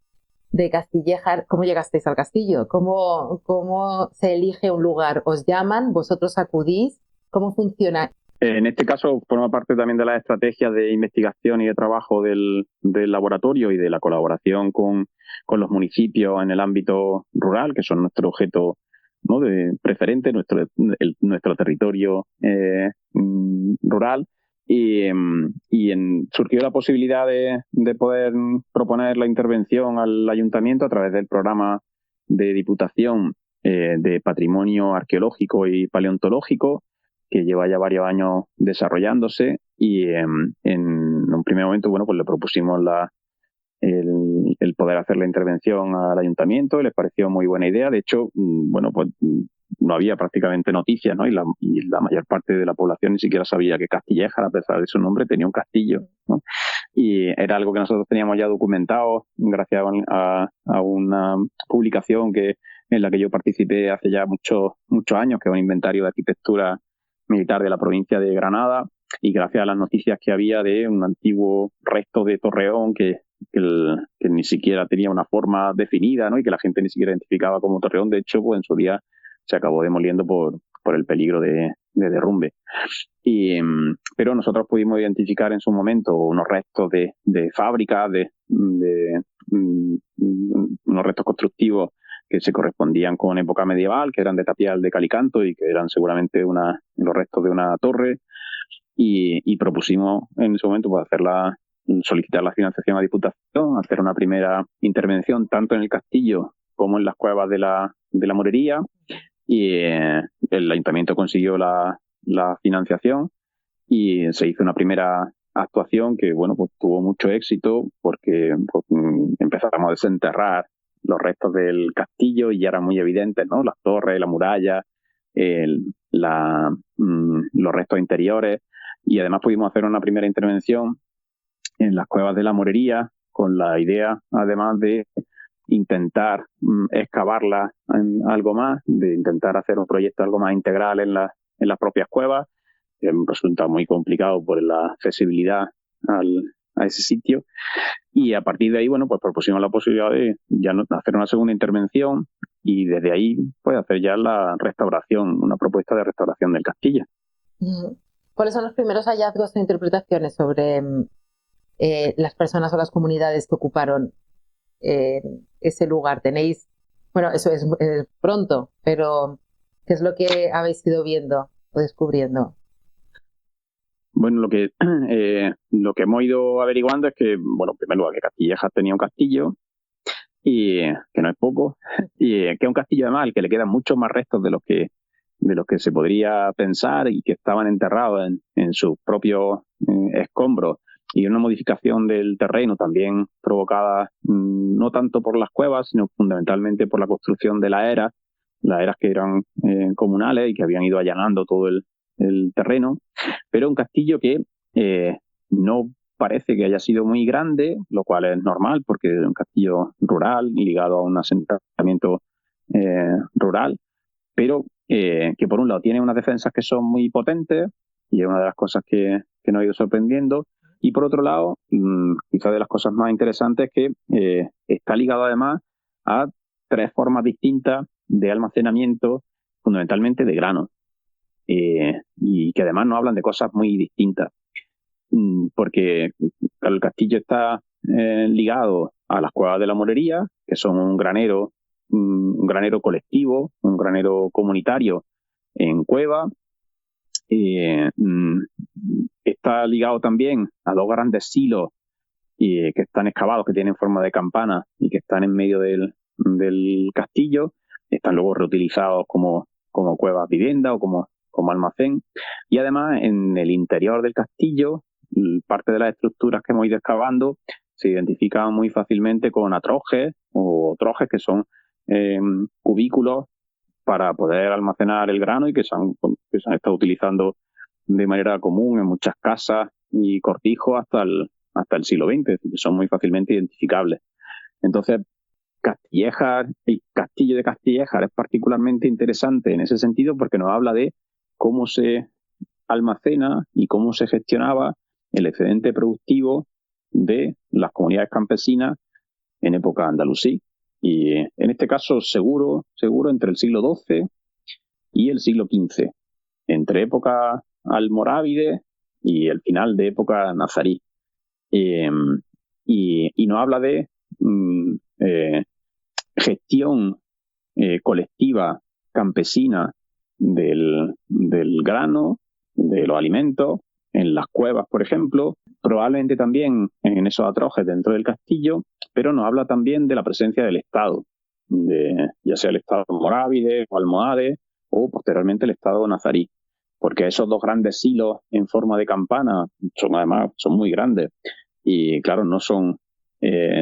de Castillejar, ¿cómo llegasteis al castillo? ¿Cómo se elige un lugar? ¿Os llaman? ¿Vosotros acudís? ¿Cómo funciona?
En este caso forma parte también de las estrategias de investigación y de trabajo del laboratorio y de la colaboración con los municipios en el ámbito rural, que son nuestro objeto, ¿no?, de preferente, nuestro territorio rural. Surgió la posibilidad de poder proponer la intervención al ayuntamiento a través del programa de Diputación de Patrimonio Arqueológico y Paleontológico, que lleva ya varios años desarrollándose, y en un primer momento, bueno, pues le propusimos el poder hacer la intervención al ayuntamiento, y les pareció muy buena idea. De hecho, bueno, pues no había prácticamente noticias, ¿no? Y la mayor parte de la población ni siquiera sabía que Castillejar, a pesar de su nombre, tenía un castillo, ¿no? Y era algo que nosotros teníamos ya documentado gracias a una publicación en la que yo participé hace ya muchos años, que es un inventario de arquitectura militar de la provincia de Granada, y gracias a las noticias que había de un antiguo resto de torreón que ni siquiera tenía una forma definida, ¿no?, y que la gente ni siquiera identificaba como torreón. De hecho, pues en su día se acabó demoliendo por el peligro de derrumbe. Pero nosotros pudimos identificar en su momento unos restos de fábricas, unos restos constructivos que se correspondían con época medieval, que eran de tapial de Calicanto y que eran seguramente los restos de una torre, y propusimos en ese momento pues solicitar la financiación a Diputación, hacer una primera intervención tanto en el castillo como en las cuevas de la Morería, y el ayuntamiento consiguió la financiación y se hizo una primera actuación que, bueno, pues tuvo mucho éxito, porque pues, empezamos a desenterrar los restos del castillo y ya eran muy evidentes, ¿no?, las torres, la muralla, los restos interiores, y además pudimos hacer una primera intervención en las cuevas de la Morería con la idea, además, de intentar excavarla en algo más, de intentar hacer un proyecto algo más integral en las propias cuevas, que resulta muy complicado por la accesibilidad a ese sitio. Y a partir de ahí, bueno, pues propusimos la posibilidad de ya hacer una segunda intervención, y desde ahí pues hacer ya la restauración, una propuesta de restauración del castillo.
¿Cuáles son los primeros hallazgos e interpretaciones sobre las personas o las comunidades que ocuparon ese lugar? Tenéis, bueno, eso es pronto, pero ¿qué es lo que habéis ido viendo o descubriendo?
Bueno, lo que hemos ido averiguando es que, bueno, en primer lugar, que Castillejar tenía un castillo, y que no es poco, y que es un castillo además al que le quedan muchos más restos de los que se podría pensar, y que estaban enterrados en sus propios escombros, y una modificación del terreno también provocada no tanto por las cuevas, sino fundamentalmente por la construcción de las eras que eran comunales y que habían ido allanando todo el terreno. Pero un castillo que no parece que haya sido muy grande, lo cual es normal porque es un castillo rural ligado a un asentamiento rural, pero que por un lado tiene unas defensas que son muy potentes, y es una de las cosas que nos ha ido sorprendiendo, y por otro lado, quizás de las cosas más interesantes es que está ligado además a 3 formas distintas de almacenamiento, fundamentalmente de grano, y que además nos hablan de cosas muy distintas, porque el castillo está ligados a las cuevas de la Morería, que son un granero colectivo, un granero comunitario en cueva. Está ligado también a dos grandes silos que están excavados, que tienen forma de campana y que están en medio del castillo. Están luego reutilizados como cuevas vivienda o como almacén. Y además, en el interior del castillo, parte de las estructuras que hemos ido excavando se identifican muy fácilmente con atrojes o trojes, que son cubículos para poder almacenar el grano y que se han estado utilizando de manera común en muchas casas y cortijos hasta el siglo XX, es decir, que son muy fácilmente identificables. Entonces, el castillo de Castillejar es particularmente interesante en ese sentido porque nos habla de cómo se almacena y cómo se gestionaba el excedente productivo de las comunidades campesinas en época andalusí. Y en este caso, seguro, entre el siglo XII y el siglo XV, entre época almorávide y el final de época nazarí. Y nos habla de gestión colectiva campesina del grano, de los alimentos, en las cuevas, por ejemplo, probablemente también en esos atrojes dentro del castillo, pero nos habla también de la presencia del Estado, ya sea el Estado morávide o almohade, o posteriormente el Estado nazarí, porque esos dos grandes silos en forma de campana son muy grandes, y claro, no son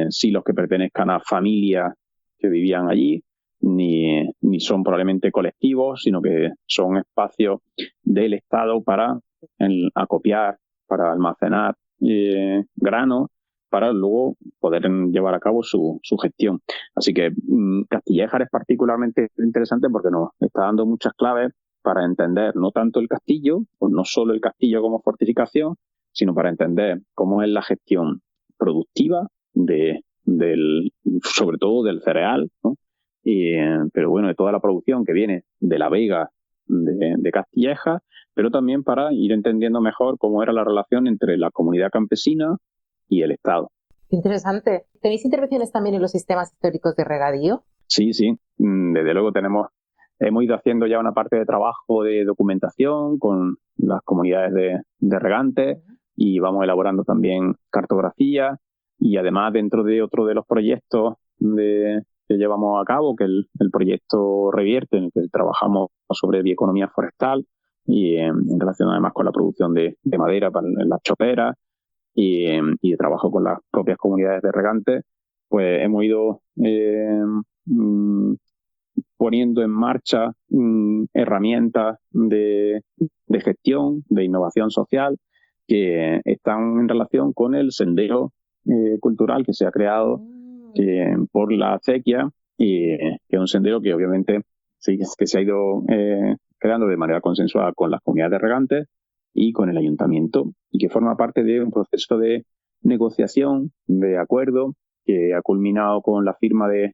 silos que pertenezcan a familias que vivían allí, ni son probablemente colectivos, sino que son espacios del Estado para acopiar, para almacenar grano, para luego poder llevar a cabo su gestión. Así que Castillejar es particularmente interesante porque nos está dando muchas claves para entender no tanto el castillo, o no solo el castillo como fortificación, sino para entender cómo es la gestión productiva sobre todo del cereal, ¿no? Pero bueno, de toda la producción que viene de la vega de Castillejar, pero también para ir entendiendo mejor cómo era la relación entre la comunidad campesina y el Estado.
Interesante. ¿Tenéis intervenciones también en los sistemas históricos de regadío?
Sí. Desde luego hemos ido haciendo ya una parte de trabajo de documentación con las comunidades de regantes y vamos elaborando también cartografía, y además dentro de otro de los proyectos que llevamos a cabo, que es el proyecto Revierte, en el que trabajamos sobre bioeconomía forestal y en relación además con la producción de madera en las choperas y de trabajo con las propias comunidades de regantes, pues hemos ido poniendo en marcha herramientas de gestión, de innovación social, que están en relación con el sendero cultural que se ha creado por la acequia, y que es un sendero que obviamente sí, que se ha ido creando de manera consensuada con las comunidades de regantes y con el ayuntamiento, y que forma parte de un proceso de negociación, de acuerdo, que ha culminado con la firma de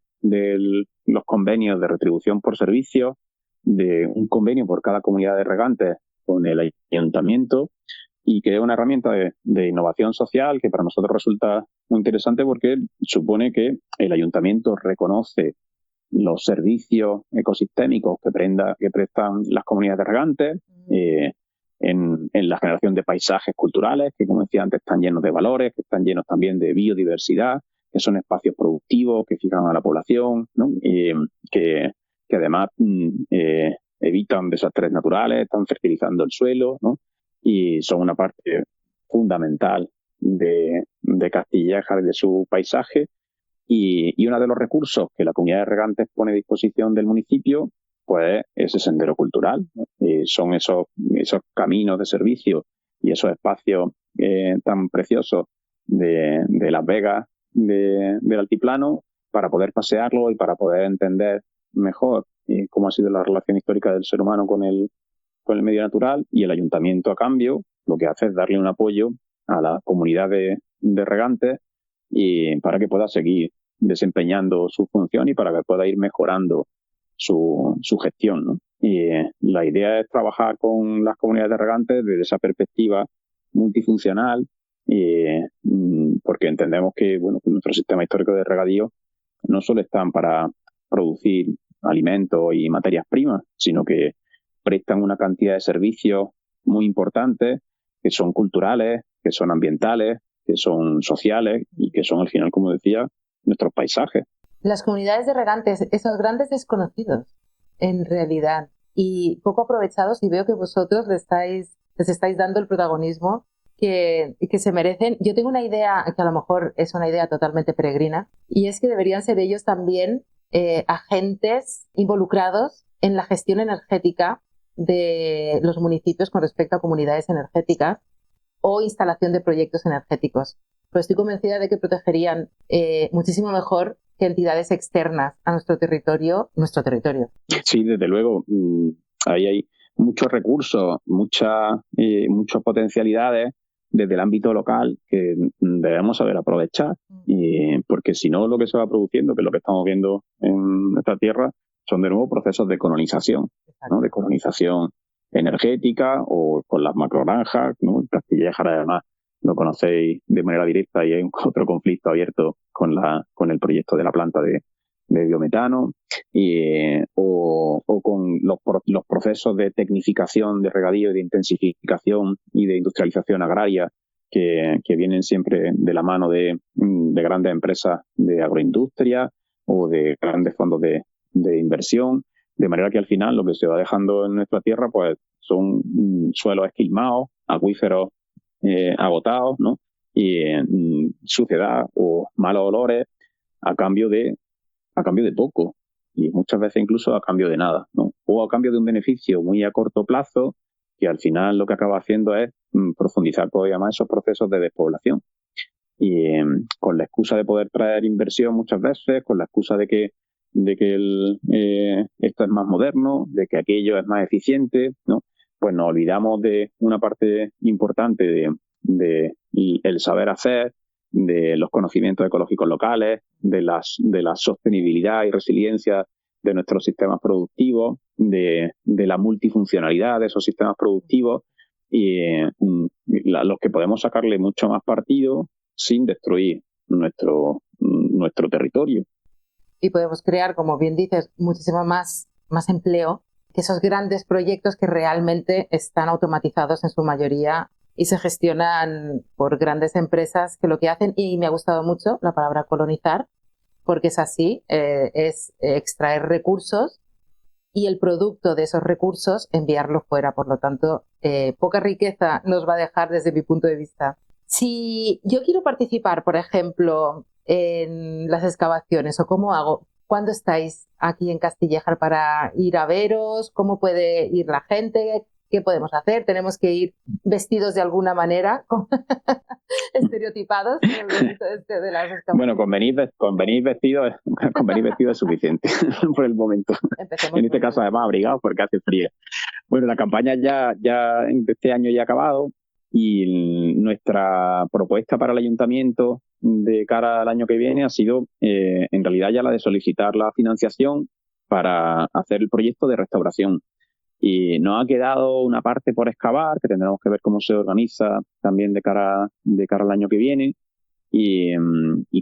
los convenios de retribución por servicio, de un convenio por cada comunidad de regantes con el ayuntamiento, y que es una herramienta de innovación social que para nosotros resulta muy interesante porque supone que el ayuntamiento reconoce los servicios ecosistémicos que prestan las comunidades de regantes en la generación de paisajes culturales, que como decía antes están llenos de valores, que están llenos también de biodiversidad, que son espacios productivos que fijan a la población, ¿no? Que además evitan desastres naturales, están fertilizando el suelo, ¿no? Y son una parte fundamental de Castillejar y de su paisaje. Y uno de los recursos que la comunidad de regantes pone a disposición del municipio, pues ese sendero cultural, ¿no? Son esos caminos de servicio y esos espacios tan preciosos de Las Vegas, del altiplano, para poder pasearlo y para poder entender mejor cómo ha sido la relación histórica del ser humano con el medio natural. Y el ayuntamiento, a cambio, lo que hace es darle un apoyo a la comunidad de regantes y para que pueda seguir desempeñando su función y para que pueda ir mejorando su gestión, ¿no? Y la idea es trabajar con las comunidades de regantes desde esa perspectiva multifuncional porque entendemos que, bueno, que nuestro sistema histórico de regadío no solo están para producir alimentos y materias primas, sino que prestan una cantidad de servicios muy importantes que son culturales, que son ambientales, que son sociales y que son, al final, como decía, nuestros paisajes.
Las comunidades de regantes, esos grandes desconocidos, en realidad, y poco aprovechados, y veo que vosotros les estáis dando el protagonismo que se merecen. Yo tengo una idea que a lo mejor es una idea totalmente peregrina, y es que deberían ser ellos también agentes involucrados en la gestión energética de los municipios con respecto a comunidades energéticas o instalación de proyectos energéticos. Pero estoy convencida de que protegerían muchísimo mejor que entidades externas a nuestro territorio.
Sí, desde luego. Ahí hay muchos recursos, muchas potencialidades desde el ámbito local que debemos saber aprovechar, porque si no, lo que se va produciendo, que es lo que estamos viendo en nuestra tierra, son de nuevo procesos de colonización, ¿no? De colonización energética o con las macrogranjas, ¿no? En Castilla y Lejar, además, lo conocéis de manera directa y hay otro conflicto abierto con el proyecto de la planta de biometano, o con los procesos de tecnificación de regadío y de intensificación y de industrialización agraria que vienen siempre de la mano de grandes empresas de agroindustria o de grandes fondos de inversión, de manera que al final lo que se va dejando en nuestra tierra pues son suelos esquilmados, acuíferos agotados, ¿no? Y suciedad o malos olores a cambio de poco, y muchas veces incluso a cambio de nada, ¿no? O a cambio de un beneficio muy a corto plazo que al final lo que acaba haciendo es profundizar todavía más esos procesos de despoblación. Y con la excusa de poder traer inversión muchas veces, con la excusa de que esto es más moderno, de que aquello es más eficiente, ¿no? Pues nos olvidamos de una parte importante de el saber hacer, de los conocimientos ecológicos locales, de la sostenibilidad y resiliencia de nuestros sistemas productivos, de la multifuncionalidad de esos sistemas productivos, y los que podemos sacarle mucho más partido sin destruir nuestro territorio.
Y podemos crear, como bien dices, muchísimo más empleo que esos grandes proyectos que realmente están automatizados en su mayoría y se gestionan por grandes empresas que lo que hacen, y me ha gustado mucho la palabra colonizar, porque es así, es extraer recursos y el producto de esos recursos enviarlo fuera. Por lo tanto, poca riqueza nos va a dejar desde mi punto de vista. Si yo quiero participar, por ejemplo, en las excavaciones, ¿o cómo hago? ¿Cuándo estáis aquí en Castillejar para ir a veros? ¿Cómo puede ir la gente? ¿Qué podemos hacer? ¿Tenemos que ir vestidos de alguna manera? Estereotipados en el momento de las excavaciones.
Bueno, con venir vestido es suficiente por el momento.
Empecemos
en este caso, además, abrigados porque hace frío. Bueno, la campaña ya este año ya ha acabado, y nuestra propuesta para el ayuntamiento de cara al año que viene ha sido, en realidad, ya la de solicitar la financiación para hacer el proyecto de restauración. Y nos ha quedado una parte por excavar, que tendremos que ver cómo se organiza también de cara al año que viene. Y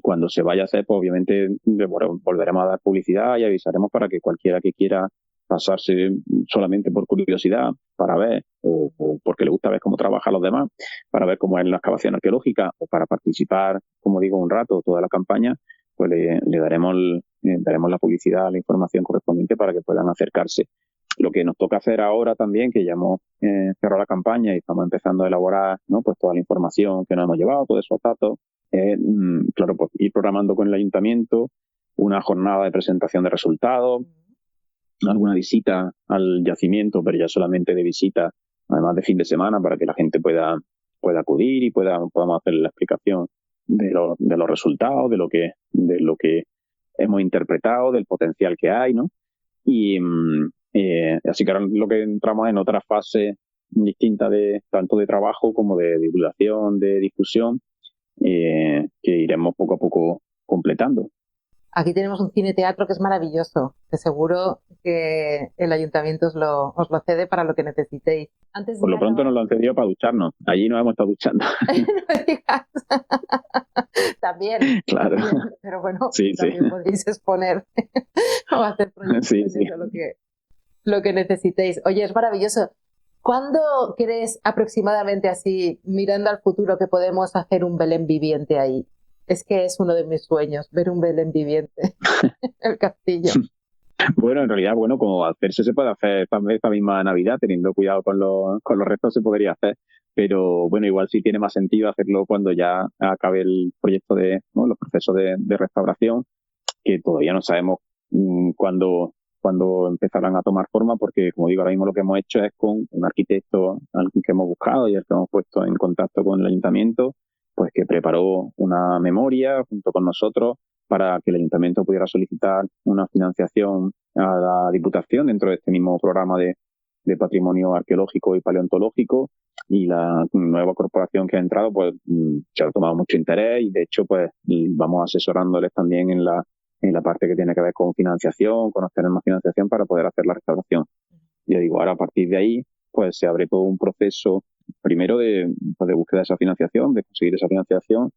cuando se vaya a hacer, pues obviamente volveremos a dar publicidad y avisaremos para que cualquiera que quiera pasarse solamente por curiosidad, para ver, o porque le gusta ver cómo trabajan los demás, para ver cómo es la excavación arqueológica, o para participar, como digo, un rato toda la campaña, pues le daremos la publicidad, la información correspondiente para que puedan acercarse. Lo que nos toca hacer ahora también, que ya hemos cerrado la campaña y estamos empezando a elaborar, ¿no?, pues toda la información que nos hemos llevado, todos esos datos, claro, pues ir programando con el ayuntamiento una jornada de presentación de resultados, alguna visita al yacimiento, pero ya solamente de visita, además de fin de semana, para que la gente pueda acudir y podamos hacer la explicación de los resultados, de lo que hemos interpretado, del potencial que hay, ¿no? Y así que ahora lo que entramos en otra fase distinta tanto de trabajo como de divulgación, de discusión, que iremos poco a poco completando.
Aquí tenemos un cine-teatro que es maravilloso, que seguro que el ayuntamiento os lo cede para lo que necesitéis.
Por lo pronto nos lo han cedido para ducharnos. Allí nos hemos estado duchando.
No digas. También.
Claro.
También, pero bueno,
sí,
también podéis exponer o hacer proyectos,
sí.
lo que necesitéis. Oye, es maravilloso. ¿Cuándo crees aproximadamente, así, mirando al futuro, que podemos hacer un Belén viviente ahí? Es que es uno de mis sueños, ver un Belén viviente en el castillo.
Bueno, en realidad, como hacerse se puede hacer esta misma Navidad, teniendo cuidado con los restos se podría hacer, pero bueno, igual sí tiene más sentido hacerlo cuando ya acabe el proyecto los procesos de restauración, que todavía no sabemos cuándo empezarán a tomar forma, porque como digo, ahora mismo lo que hemos hecho es con un arquitecto al que hemos buscado y al que hemos puesto en contacto con el ayuntamiento, pues que preparó una memoria junto con nosotros para que el ayuntamiento pudiera solicitar una financiación a la Diputación dentro de este mismo programa de patrimonio arqueológico y paleontológico, y la nueva corporación que ha entrado pues se ha tomado mucho interés, y de hecho pues vamos asesorándoles también en la parte que tiene que ver con financiación, con obtener más financiación para poder hacer la restauración. Ya digo, ahora a partir de ahí pues se abre todo un proceso primero de búsqueda de esa financiación, de conseguir esa financiación,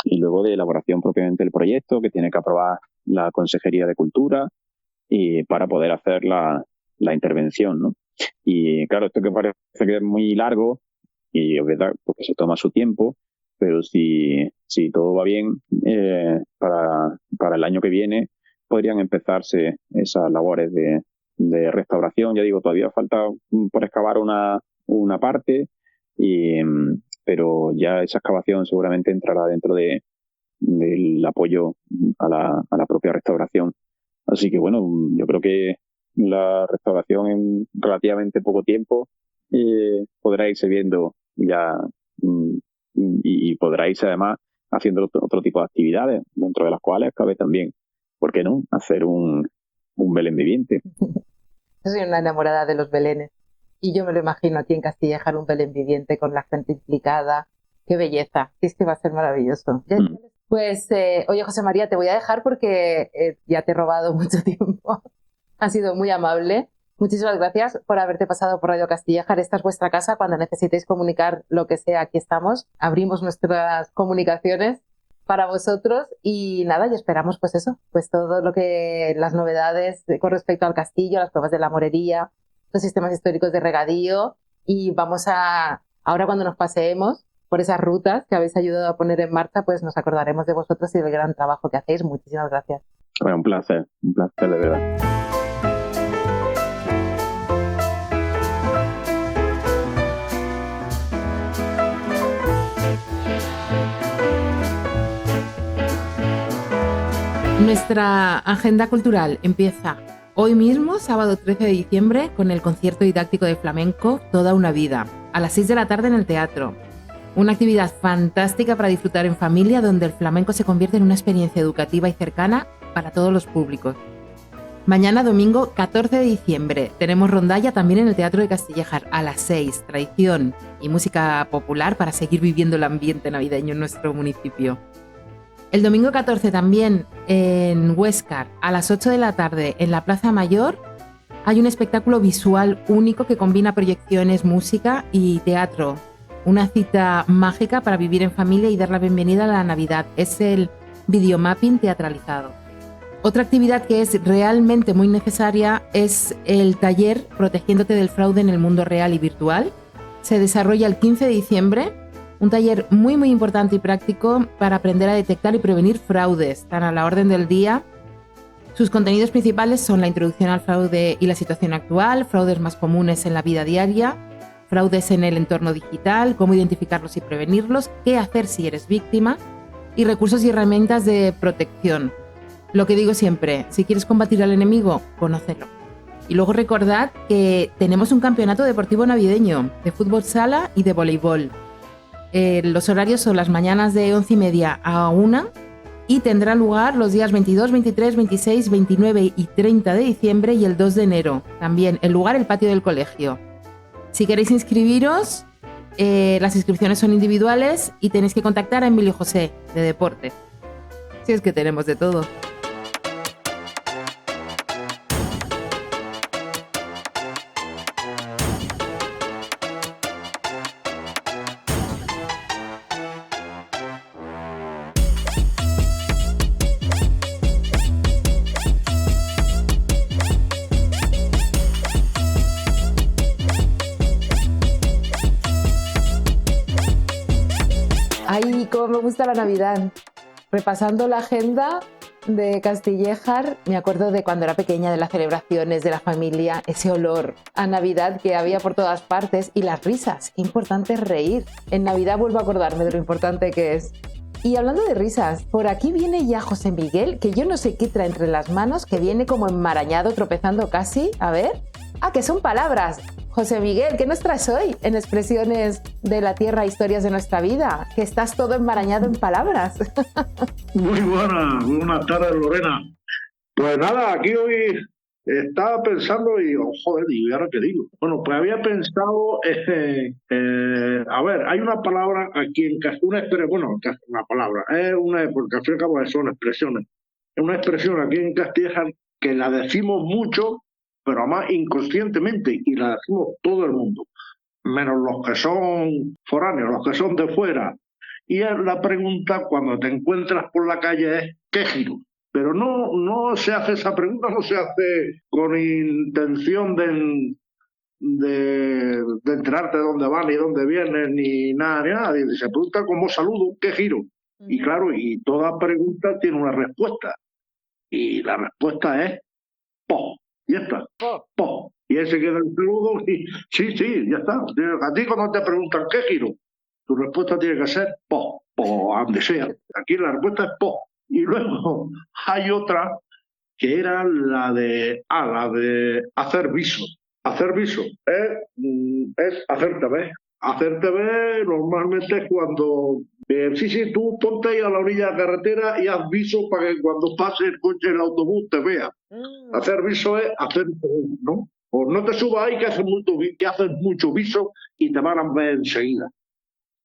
y luego de elaboración propiamente del proyecto, que tiene que aprobar la Consejería de Cultura y para poder hacer la intervención, ¿no? Y claro, esto que parece que es muy largo, y es verdad porque se toma su tiempo, pero si todo va bien, para el año que viene podrían empezarse esas labores de restauración. Ya digo, todavía falta por excavar una parte, pero ya esa excavación seguramente entrará dentro del apoyo a la propia restauración. Así que bueno, yo creo que la restauración en relativamente poco tiempo podrá irse viendo ya, y podrá irse además haciendo otro tipo de actividades, dentro de las cuales cabe también, ¿por qué no?, hacer un Belén viviente.
Yo soy una enamorada de los Belenes. Y yo me lo imagino aquí en Castillejar, un Belén viviente con la gente implicada. ¡Qué belleza! Es que va a ser maravilloso. Pues, oye, José María, te voy a dejar porque ya te he robado mucho tiempo. Ha sido muy amable. Muchísimas gracias por haberte pasado por Radio Castillejar. Esta es vuestra casa. Cuando necesitéis comunicar lo que sea, aquí estamos. Abrimos nuestras comunicaciones para vosotros. Y nada, y esperamos pues eso, pues todo lo que, las novedades con respecto al castillo, las pruebas de la morería, los sistemas históricos de regadío, y vamos ahora cuando nos paseemos por esas rutas que habéis ayudado a poner en marcha, pues nos acordaremos de vosotros y del gran trabajo que hacéis. Muchísimas gracias.
Bueno, un placer de verdad.
Nuestra agenda cultural empieza hoy mismo, sábado 13 de diciembre, con el concierto didáctico de flamenco Toda una vida, a las 6 de la tarde en el teatro. Una actividad fantástica para disfrutar en familia, donde el flamenco se convierte en una experiencia educativa y cercana para todos los públicos. Mañana, domingo 14 de diciembre, tenemos rondalla también en el Teatro de Castillejar a las 6, tradición y música popular para seguir viviendo el ambiente navideño en nuestro municipio. El domingo 14 también en Huéscar, a las 8 de la tarde, en la Plaza Mayor, hay un espectáculo visual único que combina proyecciones, música y teatro. Una cita mágica para vivir en familia y dar la bienvenida a la Navidad. Es el videomapping teatralizado. Otra actividad que es realmente muy necesaria es el taller Protegiéndote del fraude en el mundo real y virtual. Se desarrolla el 15 de diciembre. Un taller muy muy importante y práctico para aprender a detectar y prevenir fraudes. Están a la orden del día. Sus contenidos principales son la introducción al fraude y la situación actual, fraudes más comunes en la vida diaria, fraudes en el entorno digital, cómo identificarlos y prevenirlos, qué hacer si eres víctima, y recursos y herramientas de protección. Lo que digo siempre, si quieres combatir al enemigo, conócelo. Y luego recordad que tenemos un campeonato deportivo navideño de fútbol sala y de voleibol. Los horarios son las mañanas de 11:30 a 1 y tendrá lugar los días 22, 23, 26, 29 y 30 de diciembre y el 2 de enero. También el lugar, el patio del colegio. Si queréis inscribiros, las inscripciones son individuales y tenéis que contactar a Emilio José de Deporte. Si es que tenemos de todo. Cómo me gusta la Navidad. Repasando la agenda de Castillejar, me acuerdo de cuando era pequeña, de las celebraciones, de la familia, ese olor a Navidad que había por todas partes y las risas. Qué importante es reír. En Navidad vuelvo a acordarme de lo importante que es. Y hablando de risas, por aquí viene ya José Miguel, que yo no sé qué trae entre las manos, que viene como enmarañado, tropezando casi. A ver. Ah, que son palabras. José Miguel, ¿qué nos traes hoy en expresiones de la tierra, historias de nuestra vida? Que estás todo enmarañado en palabras.
Muy buenas tardes, Lorena. Pues nada, aquí hoy estaba pensando y, joder, ¿y ahora qué digo? Bueno, pues había pensado, a ver, hay una palabra aquí en Castilla, una palabra, porque al fin y al cabo son expresiones. Es una expresión aquí en Castilla que la decimos mucho, pero además inconscientemente, y la decimos todo el mundo, menos los que son foráneos, los que son de fuera. Y la pregunta cuando te encuentras por la calle es ¿qué giro? Pero no se hace esa pregunta, no se hace con intención de enterarte de dónde van ni dónde vienen ni nada. Se pregunta como saludo, ¿qué giro? Y claro, y toda pregunta tiene una respuesta. Y la respuesta es po. Ya está. Po. Y ese queda el saludo y sí, ya está. A ti cuando te preguntan ¿qué giro? Tu respuesta tiene que ser po, a donde sea. Aquí la respuesta es po. Y luego hay otra que era la de hacer viso. Hacer viso es hacerte ver. Hacerte ver normalmente es cuando tú ponte ahí a la orilla de la carretera y haz viso para que cuando pase el coche, el autobús te vea. Hacer viso es hacer, ¿no? O no te subas ahí que haces mucho viso y te van a ver enseguida.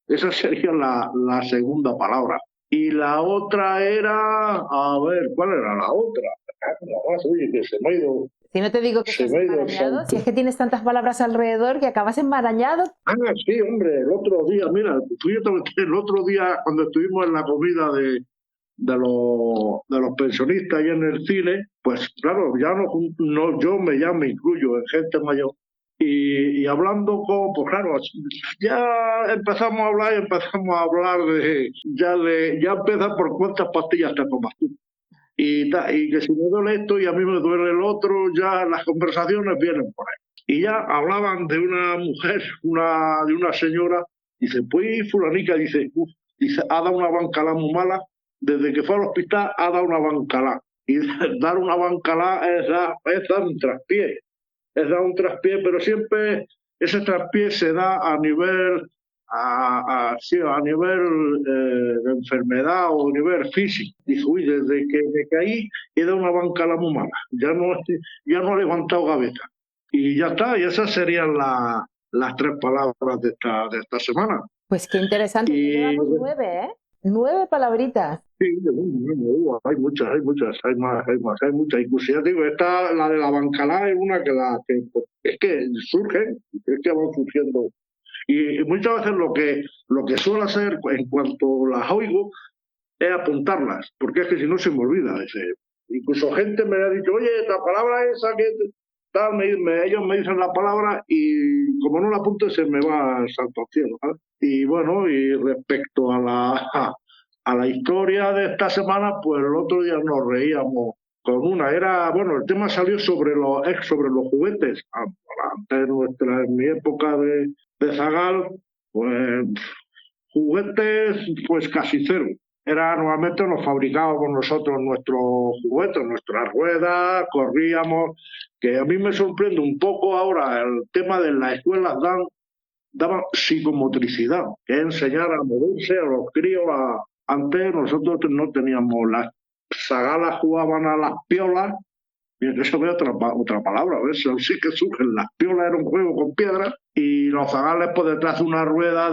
Esa sería la segunda palabra. Y la otra era, a ver, ¿cuál era la otra? Oye, que se me ha ido.
Si no te digo que estás enmarañado, si es que tienes tantas palabras alrededor que acabas enmarañado.
Ah, sí, hombre, el otro día, mira, el otro día cuando estuvimos en la comida de los pensionistas y en el cine, pues claro, yo me incluyo en gente mayor. Y hablando pues claro, ya empezamos a hablar ya empieza por cuántas pastillas te tomas tú. Y que si me duele esto y a mí me duele el otro, ya las conversaciones vienen por ahí. Y ya hablaban de una mujer, de una señora, dice, pues fulanica, dice, ha dado una bancalá muy mala, desde que fue al hospital ha dado una bancalá. Y dar una bancalá es dar un traspié. Es dar un traspié, pero siempre ese traspié se da a nivel de enfermedad o a nivel físico. Dijo, desde que me caí he dado una bancalá muy mala. Ya no he levantado gaveta. Y ya está, y esas serían las 3 palabras de esta semana.
Pues qué interesante, llevamos 9, ¿eh? 9 palabritas.
Sí, hay muchas, hay muchas. Incluso ya digo, la de la bancalá es una que es que surge, es que van surgiendo. Y muchas veces lo que suelo hacer en cuanto las oigo es apuntarlas, porque es que si no se me olvida. Incluso gente me ha dicho, oye, la palabra esa que tal, ellos me dicen la palabra y como no la apunte se me va al santo al cielo, ¿sabes? Y bueno, y respecto a la historia de esta semana, pues el otro día nos reíamos con una. El tema salió sobre los juguetes. Antes, en mi época de Zagal, pues juguetes pues casi cero. Normalmente nos fabricábamos nosotros nuestros juguetes, nuestras ruedas, corríamos, que a mí me sorprende un poco ahora el tema de las escuelas daban psicomotricidad, que es enseñar a moverse a los críos. Antes nosotros no teníamos las zagalas, jugaban a las piolas, y eso ve otra palabra, ¿ves? Sí que surgen. Las piolas era un juego con piedras y los zagales pues detrás de una rueda,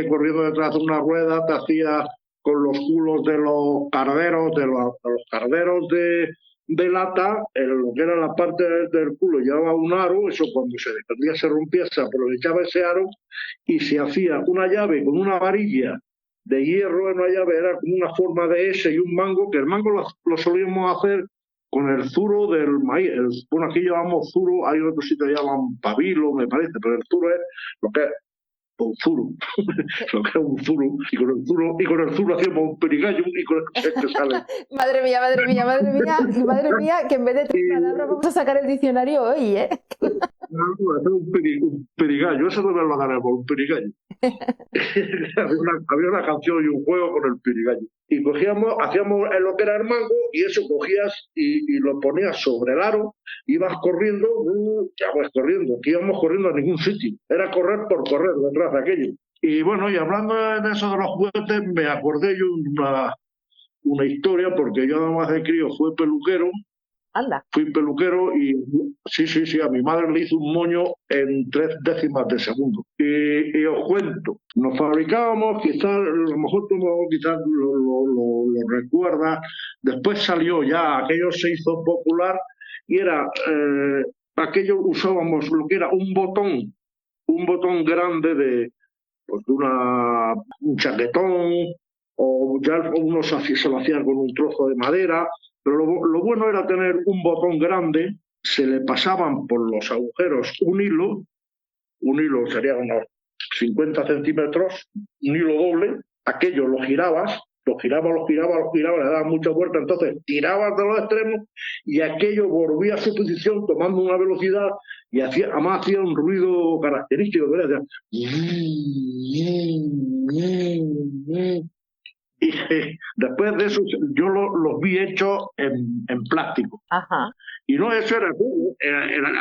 corriendo detrás de una rueda, te hacía con los culos de los carderos, de lata, lo que era la parte del culo llevaba un aro, eso cuando se desprendía se rompía, se aprovechaba ese aro y se hacía una llave con una varilla de hierro, en una llave era como una forma de S y un mango, que el mango lo solíamos hacer con el zuro del maíz. Aquí llamamos zuro, hay otro sitio que llaman pabilo, me parece, pero el zuro es lo que un zuru, lo que era un zuru, y con el zuru hacíamos un perigallo y con el que sale.
Madre mía, que en vez de 3 palabras vamos a sacar el diccionario hoy, ¿eh?
Un perigallo, eso no me lo daremos, un perigallo. había una canción y un juego con el perigallo. Y hacíamos lo que era el mango, y eso cogías y lo ponías sobre el aro, ibas corriendo, que íbamos corriendo a ningún sitio. Era correr por correr detrás de aquello. Y bueno, y hablando de eso de los juguetes, me acordé yo una historia, porque yo además de crío fui peluquero.
Anda.
Fui peluquero y sí, a mi madre le hizo un moño en 3 décimas de segundo. Y os cuento, nos fabricábamos, quizás, a lo mejor tú quizás lo recuerdas, después salió ya, aquello se hizo popular y era, aquello usábamos lo que era un botón grande de un chaquetón, o ya unos se lo hacían con un trozo de madera. Pero lo bueno era tener un botón grande, se le pasaban por los agujeros un hilo sería unos 50 centímetros, un hilo doble, aquello lo girabas, le dabas mucha vuelta, entonces tirabas de los extremos y aquello volvía a su posición tomando una velocidad y además hacía un ruido característico, que y después de eso yo los vi hechos en plástico.
Ajá.
Y no, eso era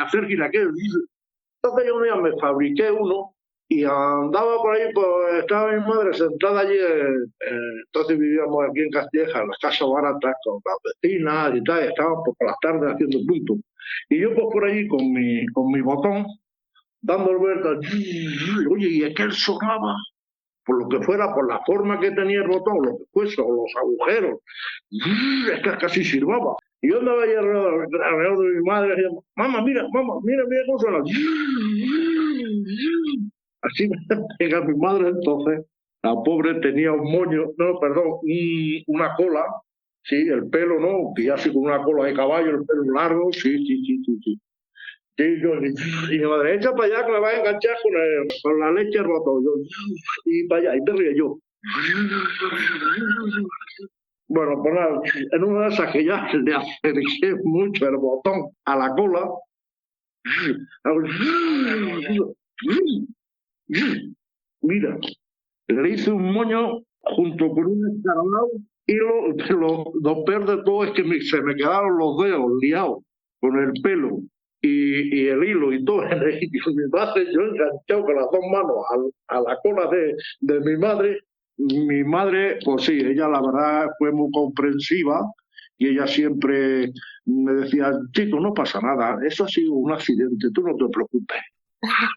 hacer gilaqueros. Entonces yo un día me fabriqué uno y andaba por ahí, pues estaba mi madre sentada allí, entonces vivíamos aquí en Castilleja, en las casas baratas, con las vecinas y tal, y estábamos por las tardes haciendo puntos. Y yo pues por allí con mi botón, dando vueltas, oye, y es que él sonaba, por lo que fuera, por la forma que tenía el botón, lo que fuese, o los agujeros, es que casi silbaba. Y yo andaba ahí alrededor de mi madre, y decía, mamá, mira cómo suena. Así me pega mi madre entonces. La pobre tenía un moño, una cola, sí, el pelo, ¿no? Que ya así con una cola de caballo, el pelo largo, sí. Y mi madre, echa para allá que me va a enganchar con la leche al botón. Y para allá, y te ríe yo. Bueno, pues nada, en una de esas que ya le acerqué mucho el botón a la cola, mira, le hice un moño junto con un escarabajo y lo peor de todo es que se me quedaron los dedos liados con el pelo y el hilo y todo. Y mi madre, yo enganchado con las 2 manos a la cola de mi madre. Mi madre, pues sí, ella la verdad fue muy comprensiva y ella siempre me decía, chico, no pasa nada, eso ha sido un accidente, tú no te preocupes.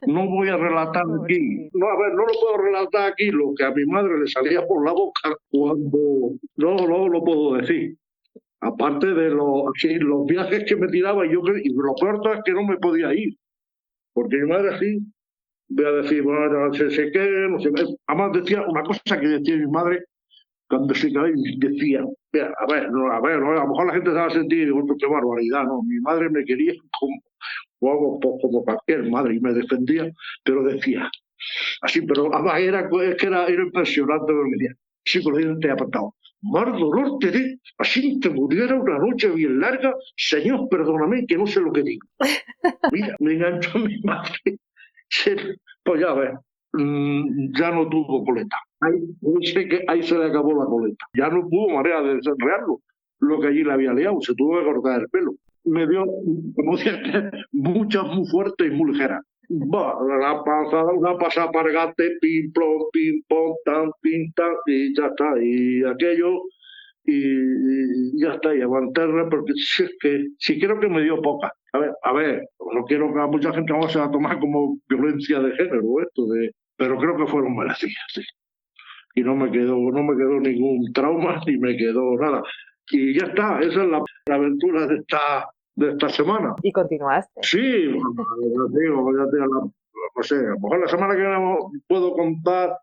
No voy a relatar aquí, no lo puedo relatar aquí lo que a mi madre le salía por la boca cuando no lo puedo decir. Aparte de los viajes que me tiraba, y lo peor es que no me podía ir, porque mi madre así, voy a decir, bueno, sé qué, no sé. Además decía una cosa que decía mi madre cuando se quedaba y decía, a ver, a lo mejor la gente se va a sentir y digo, qué barbaridad, no, mi madre me quería como cualquier madre y me defendía, pero decía así, pero además era impresionante lo que me decía, sí, con los dientes apartados. Más dolor te dé, así te muriera una noche bien larga, señor, perdóname que no sé lo que digo. Mira, me enganchó mi madre. Pues ya ves, ya no tuvo coleta. Ahí se le acabó la coleta. Ya no tuvo manera de desenredarlo. Lo que allí le había liado, se tuvo que cortar el pelo. Me dio, como decía, muchas muy fuertes y muy ligeras. Una pasada para el gate, pim, plom, pim, pom, tan, pim, tan, y ya está. Y aquello, y ya está. Y aguantarla, porque sí creo que me dio poca. A ver, no quiero que a mucha gente no se va a tomar como violencia de género pero creo que fueron merecidas, sí. Y no me quedó ningún trauma ni me quedó nada. Y ya está, esa es la aventura de esta semana.
¿Y continuaste?
Sí, no sé, a lo mejor la semana que viene puedo contar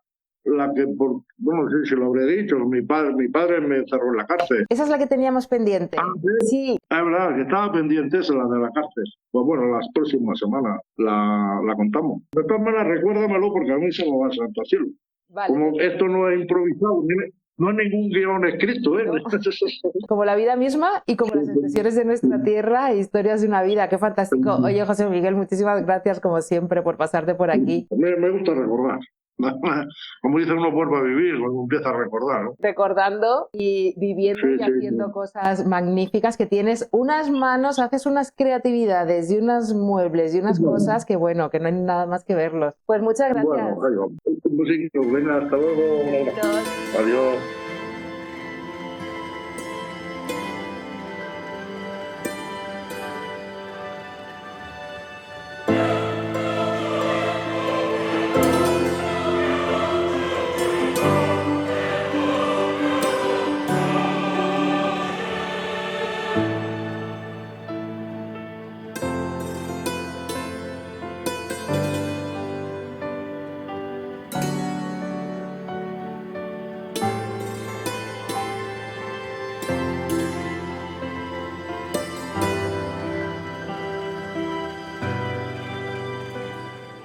la que, bueno, sí, si lo habré dicho, mi padre me encerró en la cárcel.
Esa es la que teníamos pendiente.
Ah,
Sí.
Es verdad, que estaba pendiente esa, la de la cárcel. Pues bueno, las próximas semanas la contamos. De todas maneras, recuérdamelo porque a mí se me va a santo cielo.
Vale.
Como esto no es improvisado, no hay ningún guión escrito, ¿eh?
No. Como la vida misma y como las expresiones de nuestra tierra e historias de una vida. ¡Qué fantástico! Oye, José Miguel, muchísimas gracias como siempre por pasarte por aquí.
Me gusta recordar. Como dice uno, vuelve a vivir cuando empieza a recordar, ¿no?
Recordando y viviendo y haciendo cosas magníficas, que tienes unas manos, haces unas creatividades y unos muebles y unas cosas que, bueno, que no hay nada más que verlos. Pues muchas gracias.
Bueno, venga, hasta luego. Adiós.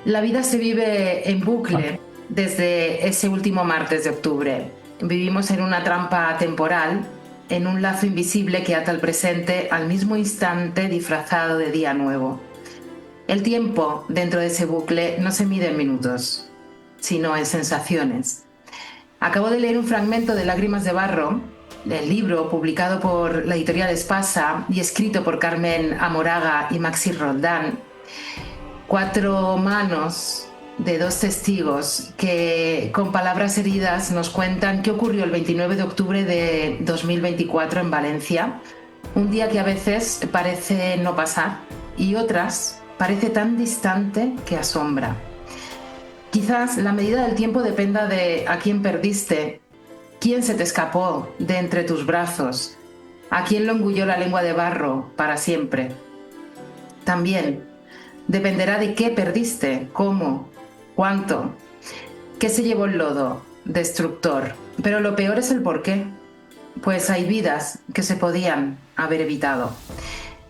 La vida se vive en bucle desde ese último martes de octubre. Vivimos en una trampa temporal, en un lazo invisible que ata el presente al mismo instante disfrazado de día nuevo. El tiempo dentro de ese bucle no se mide en minutos, sino en sensaciones. Acabo de leer un fragmento de Lágrimas de Barro, el libro publicado por la editorial Espasa y escrito por Carmen Amoraga y Maxi Roldán. 4 manos de 2 testigos que con palabras heridas nos cuentan qué ocurrió el 29 de octubre de 2024 en Valencia, un día que a veces parece no pasar y otras parece tan distante que asombra. Quizás la medida del tiempo dependa de a quién perdiste, quién se te escapó de entre tus brazos, a quién lo engulló la lengua de barro para siempre. También dependerá de qué perdiste, cómo, cuánto, qué se llevó el lodo, destructor. Pero lo peor es el porqué, pues hay vidas que se podían haber evitado.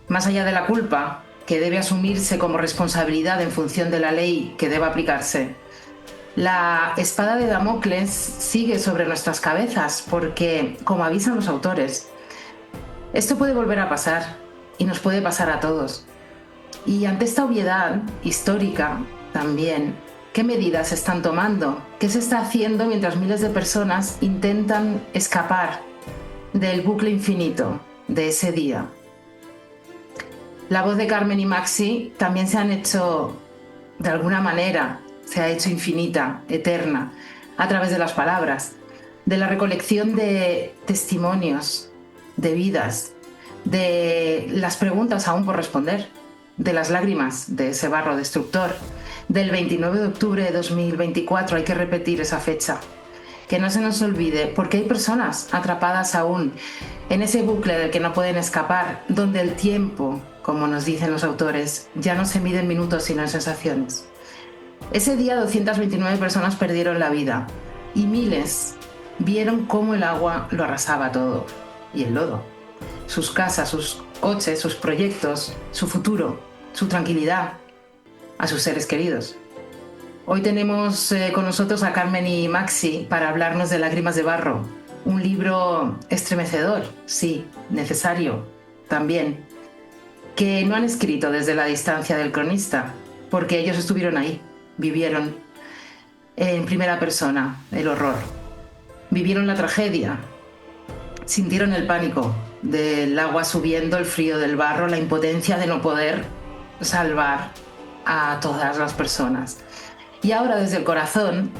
Más allá de la culpa, que debe asumirse como responsabilidad en función de la ley que deba aplicarse, la espada de Damocles sigue sobre nuestras cabezas porque, como avisan los autores, esto puede volver a pasar y nos puede pasar a todos. Y ante esta obviedad histórica también, ¿qué medidas se están tomando? ¿Qué se está haciendo mientras miles de personas intentan escapar del bucle infinito de ese día? La voz de Carmen y Maxi también se han hecho, de alguna manera, se ha hecho infinita, eterna, a través de las palabras, de la recolección de testimonios, de vidas, de las preguntas aún por responder, de las lágrimas de ese barro destructor. Del 29 de octubre de 2024 hay que repetir esa fecha. Que no se nos olvide, porque hay personas atrapadas aún en ese bucle del que no pueden escapar, donde el tiempo, como nos dicen los autores, ya no se mide en minutos sino en sensaciones. Ese día 229 personas perdieron la vida y miles vieron cómo el agua lo arrasaba todo, y el lodo, sus casas, sus coches, sus proyectos, su futuro, su tranquilidad, a sus seres queridos. Hoy tenemos con nosotros a Carmen y Maxi para hablarnos de Lágrimas de Barro, un libro estremecedor, sí, necesario, también, que no han escrito desde la distancia del cronista, porque ellos estuvieron ahí, vivieron en primera persona el horror, vivieron la tragedia, sintieron el pánico del agua subiendo, el frío del barro, la impotencia de no poder salvar a todas las personas. Y ahora desde el corazón,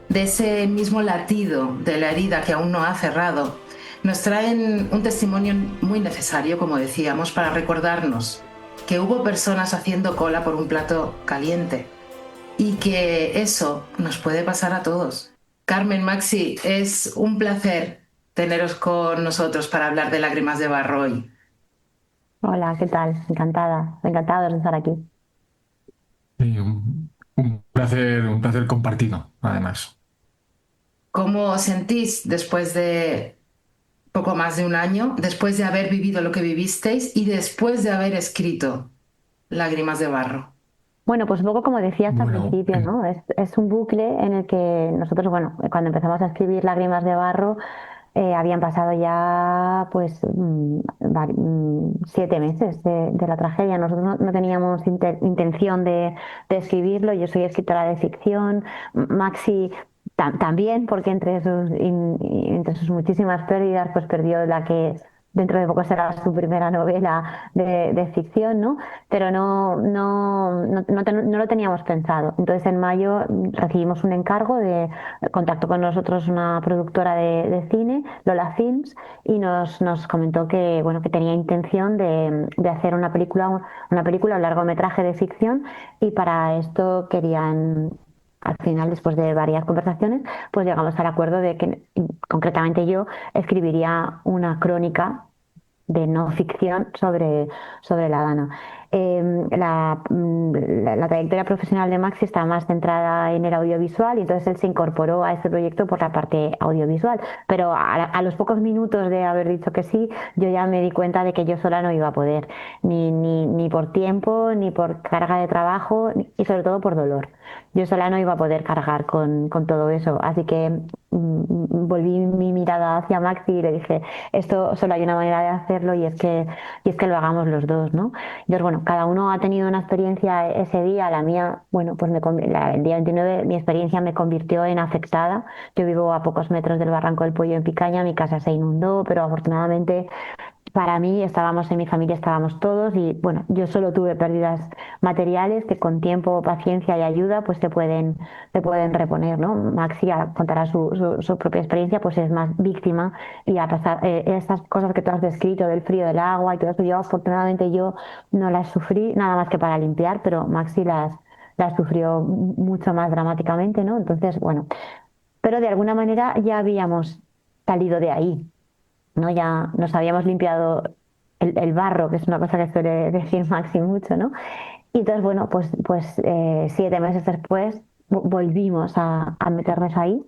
de ese mismo latido de la herida que aún no ha cerrado, nos traen un testimonio muy necesario, como decíamos, para recordarnos que hubo personas haciendo cola por un plato caliente y que eso nos puede pasar a todos. Carmen, Maxi, es un placer teneros con nosotros para hablar de Lágrimas de Barro hoy.
Hola, ¿qué tal? Encantada de estar aquí.
Sí, un placer compartido, además. ¿Cómo os sentís después de poco más de un año, después de haber vivido lo que vivisteis y después de haber escrito Lágrimas de Barro?
Bueno, pues un poco como decías al
Bueno,
principio, ¿no? Es un bucle en el que nosotros, bueno, cuando empezamos a escribir Lágrimas de Barro, habían pasado ya pues 7 meses de la tragedia. Nosotros no teníamos intención de escribirlo. Yo soy escritora de ficción. Maxi también, porque entre sus muchísimas pérdidas, pues perdió la que dentro de poco será su primera novela de ficción, ¿no? Pero no lo teníamos pensado. Entonces en mayo recibimos un encargo contacto con nosotros una productora de cine, Lola Films, y nos comentó que, bueno, que tenía intención de hacer una película, un largometraje de ficción, y para esto querían. Al final, después de varias conversaciones, pues llegamos al acuerdo de que, concretamente yo, escribiría una crónica de no ficción sobre la Dana. La trayectoria profesional de Maxi está más centrada en el audiovisual, y entonces él se incorporó a este proyecto por la parte audiovisual. Pero a los pocos minutos de haber dicho que sí, yo ya me di cuenta de que yo sola no iba a poder, ni por tiempo, ni por carga de trabajo, y sobre todo por dolor. Yo sola no iba a poder cargar con todo eso. Así que volví mi mirada hacia Maxi y le dije, esto solo hay una manera de hacerlo, y es que lo hagamos los dos, ¿no? Entonces, bueno, cada uno ha tenido una experiencia ese día. La mía, bueno, pues el día 29 mi experiencia me convirtió en afectada. Yo vivo a pocos metros del Barranco del Pollo en Picaña, mi casa se inundó, pero afortunadamente para mí en mi familia estábamos todos, y bueno, yo solo tuve pérdidas materiales que con tiempo, paciencia y ayuda pues se pueden reponer, ¿no? Maxi contará su propia experiencia, pues es más víctima, y a pasar estas cosas que tú has descrito del frío del agua y todo eso. Afortunadamente yo no las sufrí nada más que para limpiar, pero Maxi las sufrió mucho más dramáticamente, ¿no? Entonces, bueno, pero de alguna manera ya habíamos salido de ahí, ¿no? Ya nos habíamos limpiado el barro, que es una cosa que suele decir Maxi mucho, ¿no? Y entonces, bueno, pues 7 meses después volvimos a meternos ahí,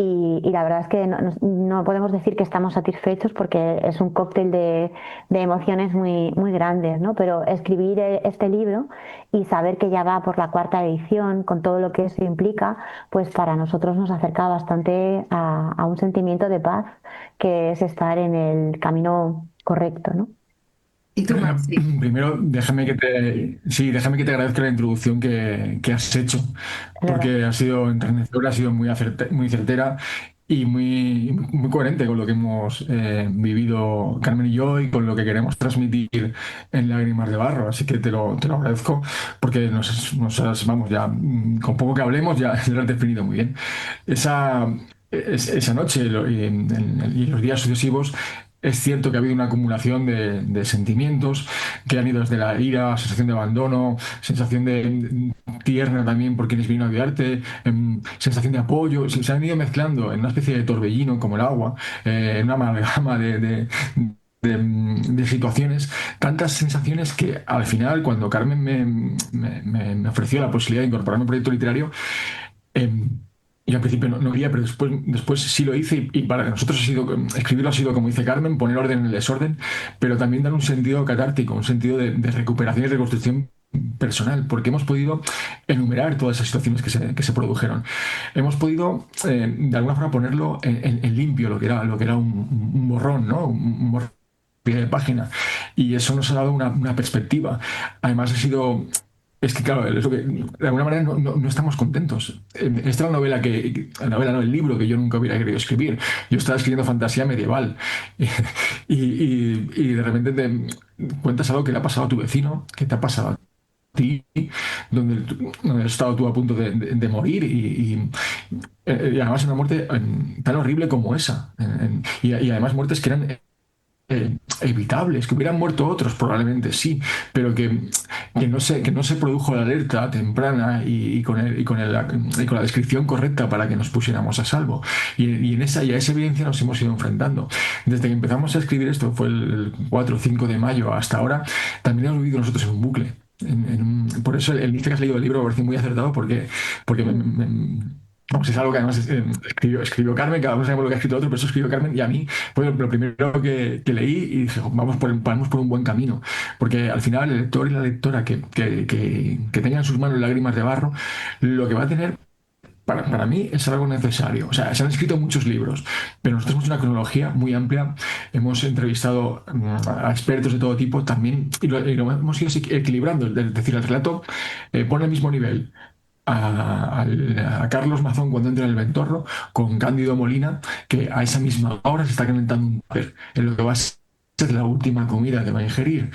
y la verdad es que no podemos decir que estamos satisfechos, porque es un cóctel de emociones muy, muy grandes, ¿no? Pero escribir este libro y saber que ya va por la cuarta edición, con todo lo que eso implica, pues para nosotros nos acerca bastante a un sentimiento de paz, que es estar en el camino correcto, ¿no?
¿Y tú, Maxi?
Primero, déjame que te agradezca la introducción que has hecho,
Es verdad.
porque ha sido enternecedora, ha sido muy certera y muy coherente con lo que hemos vivido Carmen y yo, y con lo que queremos transmitir en Lágrimas de Barro. Así que te lo agradezco, porque vamos, ya con poco que hablemos ya lo has definido muy bien. Esa, esa noche y los días sucesivos, es cierto que ha habido una acumulación de sentimientos que han ido desde la ira, sensación de abandono, sensación de tierna también por quienes vinieron a ayudarte, sensación de apoyo. Se han ido mezclando en una especie de torbellino como el agua, en una amalgama de situaciones, tantas sensaciones, que al final, cuando Carmen me ofreció la posibilidad de incorporarme a un proyecto literario, em, yo al principio no quería, pero después sí lo hice, y para nosotros escribirlo ha sido, como dice Carmen, poner orden en el desorden, pero también dar un sentido catártico, un sentido de recuperación y reconstrucción personal, porque hemos podido enumerar todas esas situaciones que se produjeron. Hemos podido, de alguna forma, ponerlo en limpio, lo que era un borrón, ¿no? Un borrón de página, y eso nos ha dado una perspectiva. Además, es que, claro, es lo que, de alguna manera no estamos contentos. Esta es la novela, no, el libro que yo nunca hubiera querido escribir. Yo estaba escribiendo fantasía medieval y de repente te cuentas algo que le ha pasado a tu vecino, que te ha pasado a ti, donde has estado tú a punto de morir, y además una muerte tan horrible como esa. Y además muertes que eran evitables, que hubieran muerto otros probablemente, sí, pero que no se produjo la alerta temprana, y con la descripción correcta para que nos pusiéramos a salvo. Y a esa evidencia nos hemos ido enfrentando. Desde que empezamos a escribir esto, fue el 4 o 5 de mayo, hasta ahora, también hemos vivido nosotros en un bucle. Por eso el inicio que has leído del libro me parece muy acertado, porque Vamos, es algo que además escribió Carmen, cada uno sabemos lo que ha escrito otro, pero eso escribió Carmen y a mí fue lo primero que leí y dije, vamos por un buen camino. Porque al final el lector y la lectora que tengan en sus manos lágrimas de barro, lo que va a tener para mí es algo necesario. O sea, se han escrito muchos libros, pero nosotros hemos hecho una cronología muy amplia. Hemos entrevistado a expertos de todo tipo también y lo hemos ido equilibrando. Es decir, el relato pone al mismo nivel a Carlos Mazón cuando entra en el Ventorro con Cándido Molina, que a esa misma hora se está calentando un papel en lo que va a ser la última comida que va a ingerir.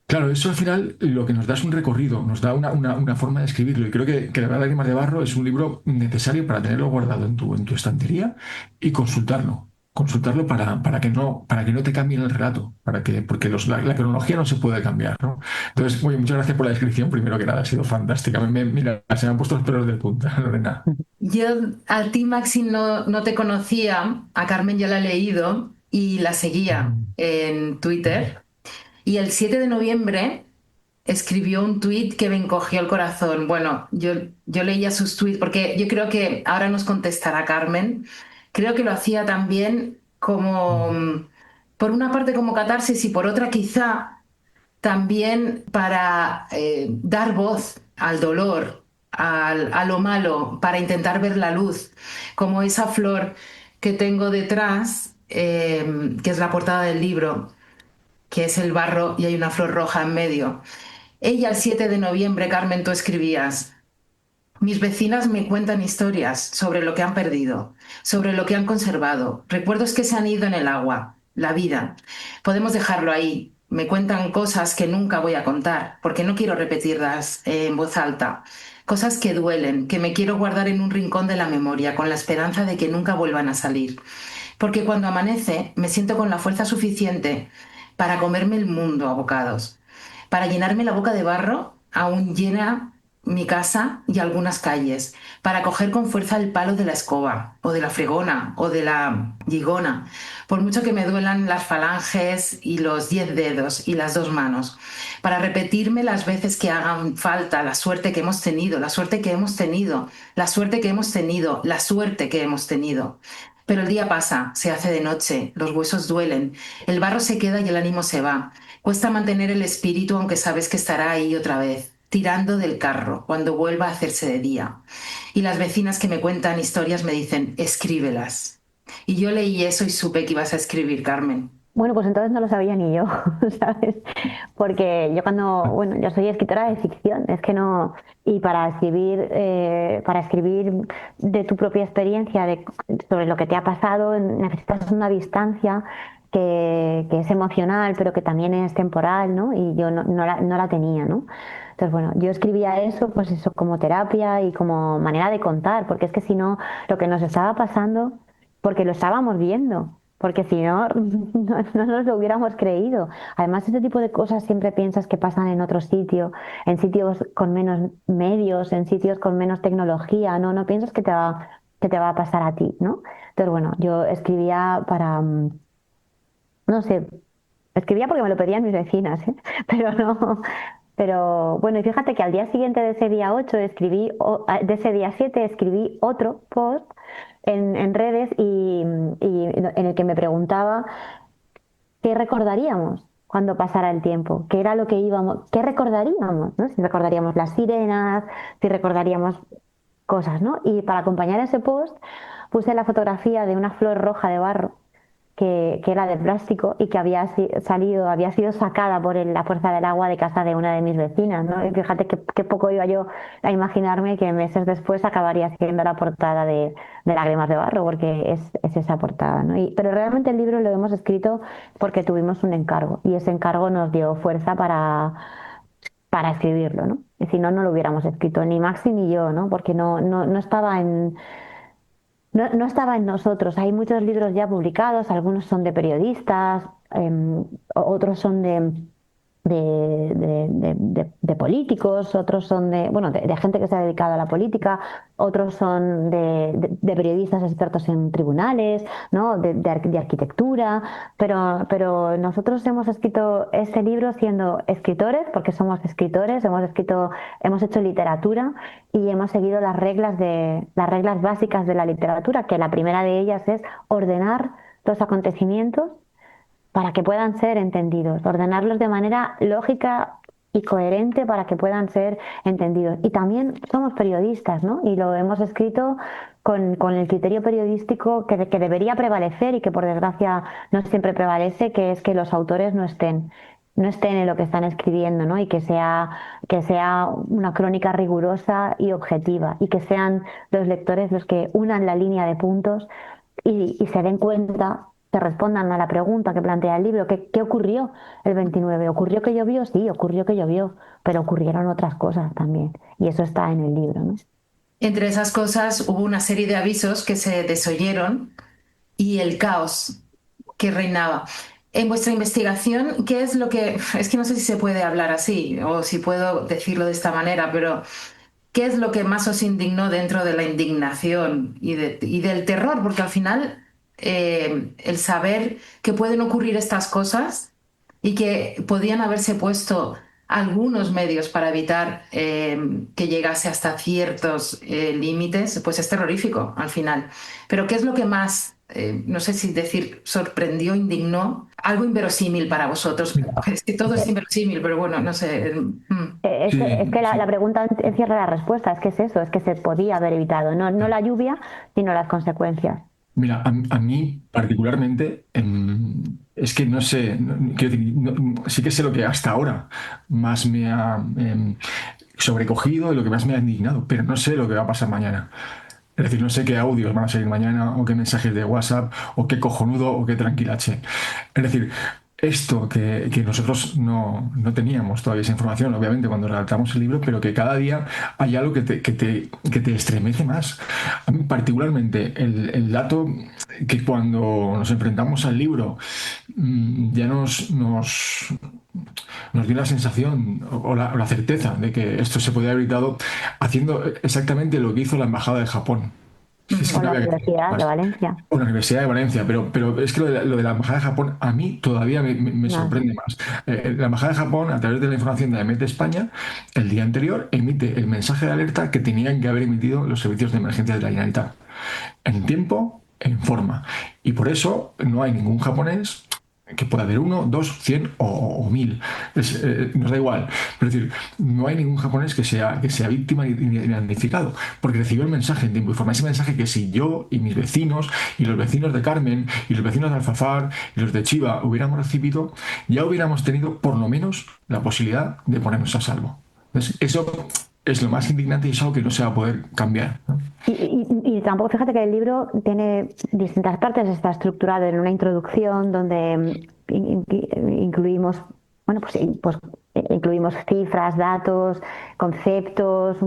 Claro, eso al final lo que nos da es un recorrido, nos da una forma de escribirlo. Y creo que La Lágrimas de Barro es un libro necesario para tenerlo guardado en tu estantería y consultarlo. Consultarlo para que no te cambien el relato, porque la cronología no se puede cambiar, ¿no? Entonces, oye, muchas gracias por la descripción, primero que nada, ha sido fantástica. Mira, se me han puesto los pelos de punta, Lorena.
Yo a ti, Maxi, no te conocía, a Carmen ya la he leído y la seguía en Twitter. Y el 7 de noviembre escribió un tuit que me encogió el corazón. Bueno, yo leía sus tuits porque yo creo que ahora nos contestará Carmen. Creo que lo hacía también como, por una parte como catarsis y por otra quizá también para dar voz al dolor, a lo malo, para intentar ver la luz, como esa flor que tengo detrás, que es la portada del libro, que es el barro y hay una flor roja en medio. Ella, el 7 de noviembre, Carmen, tú escribías: mis vecinas me cuentan historias sobre lo que han perdido, sobre lo que han conservado, recuerdos que se han ido en el agua, la vida. Podemos dejarlo ahí. Me cuentan cosas que nunca voy a contar, porque no quiero repetirlas en voz alta. Cosas que duelen, que me quiero guardar en un rincón de la memoria, con la esperanza de que nunca vuelvan a salir. Porque cuando amanece me siento con la fuerza suficiente para comerme el mundo a bocados, para llenarme la boca de barro, aún llena mi casa y algunas calles, para coger con fuerza el palo de la escoba, o de la fregona, o de la gigona, por mucho que me duelan las falanges y los 10 dedos y las 2 manos, para repetirme las veces que hagan falta la suerte que hemos tenido, la suerte que hemos tenido, la suerte que hemos tenido, la suerte que hemos tenido. Pero el día pasa, se hace de noche, los huesos duelen, el barro se queda y el ánimo se va. Cuesta mantener el espíritu aunque sabes que estará ahí otra vez, tirando del carro, cuando vuelva a hacerse de día. Y las vecinas que me cuentan historias me dicen: escríbelas. Y yo leí eso y supe que ibas a escribir, Carmen.
Bueno, pues entonces no lo sabía ni yo, ¿sabes? Porque bueno, yo soy escritora de ficción, es que no, y para escribir de tu propia experiencia, sobre lo que te ha pasado, necesitas una distancia que es emocional, pero que también es temporal, ¿no? Y yo no la tenía, ¿no? Entonces, bueno, yo escribía eso, pues eso, como terapia y como manera de contar, porque es que si no, lo que nos estaba pasando, porque lo estábamos viendo. Porque si no, no nos lo hubiéramos creído. Además, ese tipo de cosas siempre piensas que pasan en otro sitio, en sitios con menos medios, en sitios con menos tecnología, ¿no? No piensas que te va a pasar a ti, ¿no? Entonces, bueno, yo escribía no sé, escribía porque me lo pedían mis vecinas, ¿eh? Pero no. Pero bueno, y fíjate que al día siguiente de ese día 8 de ese día 7 escribí otro post en redes y en el que me preguntaba qué recordaríamos cuando pasara el tiempo, qué era lo que qué recordaríamos, ¿no? Si recordaríamos las sirenas, si recordaríamos cosas, ¿no? Y para acompañar ese post puse la fotografía de una flor roja de barro que era de plástico y que había sido sacada por la fuerza del agua de casa de una de mis vecinas, ¿no? Y fíjate qué poco iba yo a imaginarme que meses después acabaría siendo la portada de Lágrimas de Barro, porque es esa portada, ¿no? Pero realmente el libro lo hemos escrito porque tuvimos un encargo y ese encargo nos dio fuerza para escribirlo, ¿no? Y si no, no lo hubiéramos escrito ni Maxi ni yo, ¿no? Porque no estaba no estaba en nosotros. Hay muchos libros ya publicados, algunos son de periodistas, otros son de políticos, otros son de gente que se ha dedicado a la política, otros son de periodistas expertos en tribunales, ¿no? de arquitectura, pero nosotros hemos escrito este libro siendo escritores, porque somos escritores, hemos hecho literatura y hemos seguido las reglas básicas de la literatura, que la primera de ellas es ordenar los acontecimientos para que puedan ser entendidos, ordenarlos de manera lógica y coherente para que puedan ser entendidos. Y también somos periodistas, ¿no? Y lo hemos escrito con el criterio periodístico que debería prevalecer y que por desgracia no siempre prevalece, que es que los autores no estén en lo que están escribiendo, ¿no? Y que sea una crónica rigurosa y objetiva, y que sean los lectores los que unan la línea de puntos y se den cuenta, te respondan a la pregunta que plantea el libro. ¿Qué ocurrió el 29? ¿Ocurrió que llovió? Sí, ocurrió que llovió, pero ocurrieron otras cosas también, y eso está en el libro, ¿no?
Entre esas cosas hubo una serie de avisos que se desoyeron y el caos que reinaba. En vuestra investigación, ¿qué es lo que... Es que no sé si se puede hablar así o si puedo decirlo de esta manera, pero ¿qué es lo que más os indignó dentro de la indignación y del terror? Porque al final el saber que pueden ocurrir estas cosas y que podían haberse puesto algunos medios para evitar que llegase hasta ciertos límites, pues es terrorífico al final. Pero ¿qué es lo que más, no sé si decir, sorprendió, indignó? Algo inverosímil para vosotros. Es que todo es inverosímil, pero bueno, no sé.
Es que la pregunta encierra la respuesta, es que es eso, es que se podía haber evitado, no la lluvia, sino las consecuencias.
Mira, a mí particularmente, es que no sé, quiero decir, sí que sé lo que hasta ahora más me ha sobrecogido y lo que más me ha indignado, pero no sé lo que va a pasar mañana. Es decir, no sé qué audios van a salir mañana, o qué mensajes de WhatsApp, o qué cojonudo, o qué tranquilache. Es decir, esto que nosotros no teníamos todavía esa información, obviamente, cuando redactamos el libro, pero que cada día hay algo que te estremece más. A mí, particularmente, el dato que cuando nos enfrentamos al libro ya nos dio la sensación o la certeza de que esto se podía haber evitado haciendo exactamente lo que hizo la Embajada de Japón.
O la Universidad de Valencia.
O la Universidad de Valencia, pero es que lo de la Embajada de Japón a mí todavía me sorprende más. La Embajada de Japón, a través de la información de EMET España, el día anterior emite el mensaje de alerta que tenían que haber emitido los servicios de emergencia de la Generalitat. En tiempo, en forma. Y por eso no hay ningún japonés, que pueda haber 1, 2, 100 o 1000, nos da igual, pero es decir, no hay ningún japonés que sea víctima ni damnificado, porque recibió el mensaje en tiempo y forma, ese mensaje que si yo y mis vecinos y los vecinos de Carmen y los vecinos de Alfafar y los de Chiva hubiéramos recibido, ya hubiéramos tenido por lo menos la posibilidad de ponernos a salvo. Entonces, eso es lo más indignante y es algo que no se va a poder cambiar, ¿no?
Y tampoco, fíjate que el libro tiene distintas partes, está estructurado en una introducción donde incluimos, incluimos cifras, datos, conceptos,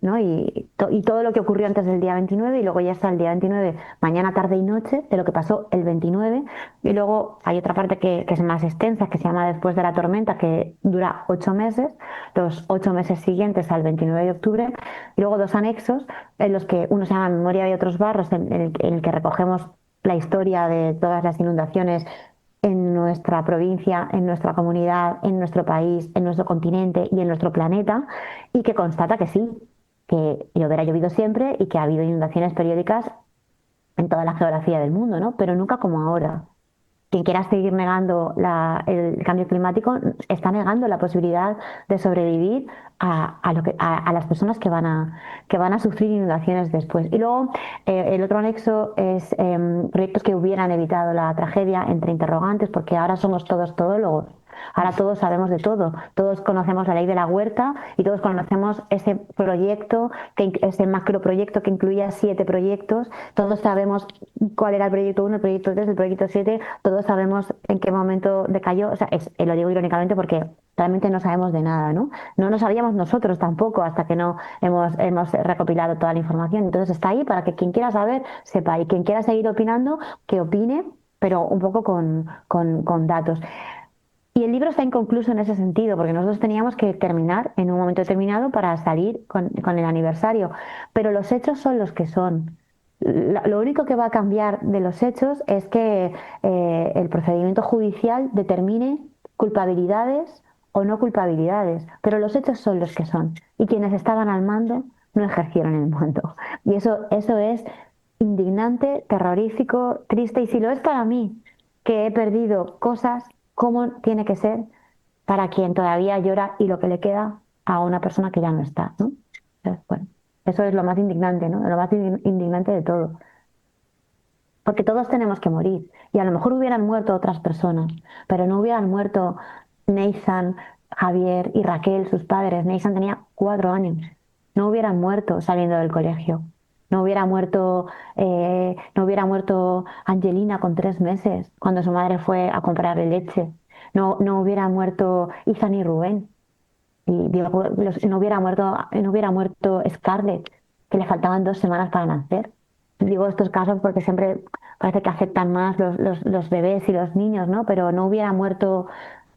¿no? Y todo lo que ocurrió antes del día 29, y luego ya está el día 29, mañana, tarde y noche, de lo que pasó el 29, y luego hay otra parte que es más extensa, que se llama Después de la tormenta, que dura 8 meses, los 8 meses siguientes al 29 de octubre, y luego 2 anexos, en los que uno se llama Memoria y otros barros, en el que recogemos la historia de todas las inundaciones en nuestra provincia, en nuestra comunidad, en nuestro país, en nuestro continente y en nuestro planeta, y que constata que sí, que llover ha llovido siempre y que ha habido inundaciones periódicas en toda la geografía del mundo, ¿no? Pero nunca como ahora. Quien quiera seguir negando el cambio climático está negando la posibilidad de sobrevivir a las personas que van a sufrir inundaciones después. Y luego el otro anexo es proyectos que hubieran evitado la tragedia, entre interrogantes, porque ahora somos todos todólogos. Ahora todos sabemos de todo, todos conocemos la ley de la huerta y todos conocemos ese proyecto, ese macroproyecto que incluía 7 proyectos, todos sabemos cuál era el proyecto 1, el proyecto 3, el proyecto 7, todos sabemos en qué momento decayó, o sea, lo digo irónicamente porque realmente no sabemos de nada, ¿no? No lo sabíamos nosotros tampoco hasta que no hemos recopilado toda la información. Entonces está ahí para que quien quiera saber sepa, y quien quiera seguir opinando, que opine, pero un poco con datos. Y el libro está inconcluso en ese sentido, porque nosotros teníamos que terminar en un momento determinado para salir con el aniversario. Pero los hechos son los que son. Lo único que va a cambiar de los hechos es que el procedimiento judicial determine culpabilidades o no culpabilidades, pero los hechos son los que son. Y quienes estaban al mando no ejercieron el mando. Y eso es indignante, terrorífico, triste. Y si lo es para mí, que he perdido cosas, ¿cómo tiene que ser para quien todavía llora y lo que le queda a una persona que ya no está, ¿no? Entonces, bueno, eso es lo más indignante, ¿no? Lo más indignante de todo. Porque todos tenemos que morir. Y a lo mejor hubieran muerto otras personas, pero no hubieran muerto Nathan, Javier y Raquel, sus padres. Nathan tenía 4 años. No hubieran muerto saliendo del colegio. No hubiera muerto Angelina con 3 meses cuando su madre fue a comprarle leche. No hubiera muerto Ethan y Rubén. Y digo, no hubiera muerto Scarlett, que le faltaban 2 semanas para nacer. Digo estos casos porque siempre parece que afectan más los bebés y los niños, ¿no? Pero no hubiera muerto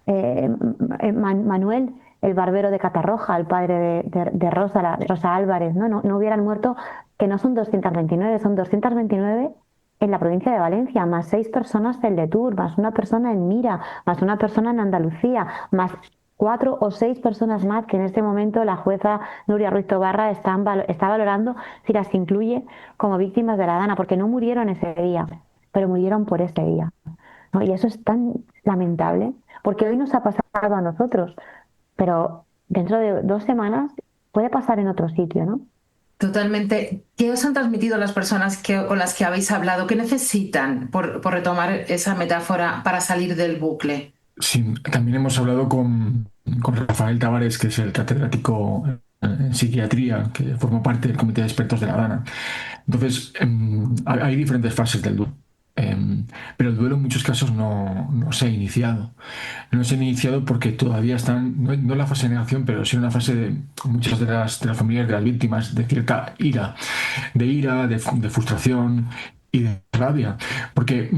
Manuel, el barbero de Catarroja, el padre de Rosa Álvarez, ¿no? No hubieran muerto, que no son 229, son 229 en la provincia de Valencia, más 6 personas en Letur, más una persona en Mira, más una persona en Andalucía, más 4 o 6 personas más que en este momento la jueza Nuria Ruiz Tobarra está valorando si las incluye como víctimas de la Dana, porque no murieron ese día, pero murieron por ese día, ¿no? Y eso es tan lamentable, porque hoy nos ha pasado a nosotros, pero dentro de 2 semanas puede pasar en otro sitio, ¿no?
Totalmente. ¿Qué os han transmitido las personas con las que habéis hablado? ¿Qué necesitan, por retomar esa metáfora, para salir del bucle?
Sí, también hemos hablado con Rafael Tavares, que es el catedrático en psiquiatría, que formó parte del comité de expertos de la Dana. Entonces, hay diferentes fases del duelo. Pero el duelo en muchos casos no se ha iniciado. No se ha iniciado porque todavía están, no en la fase de negación, pero sí en una fase de muchas de las familias de las víctimas de cierta ira, de frustración y de rabia, porque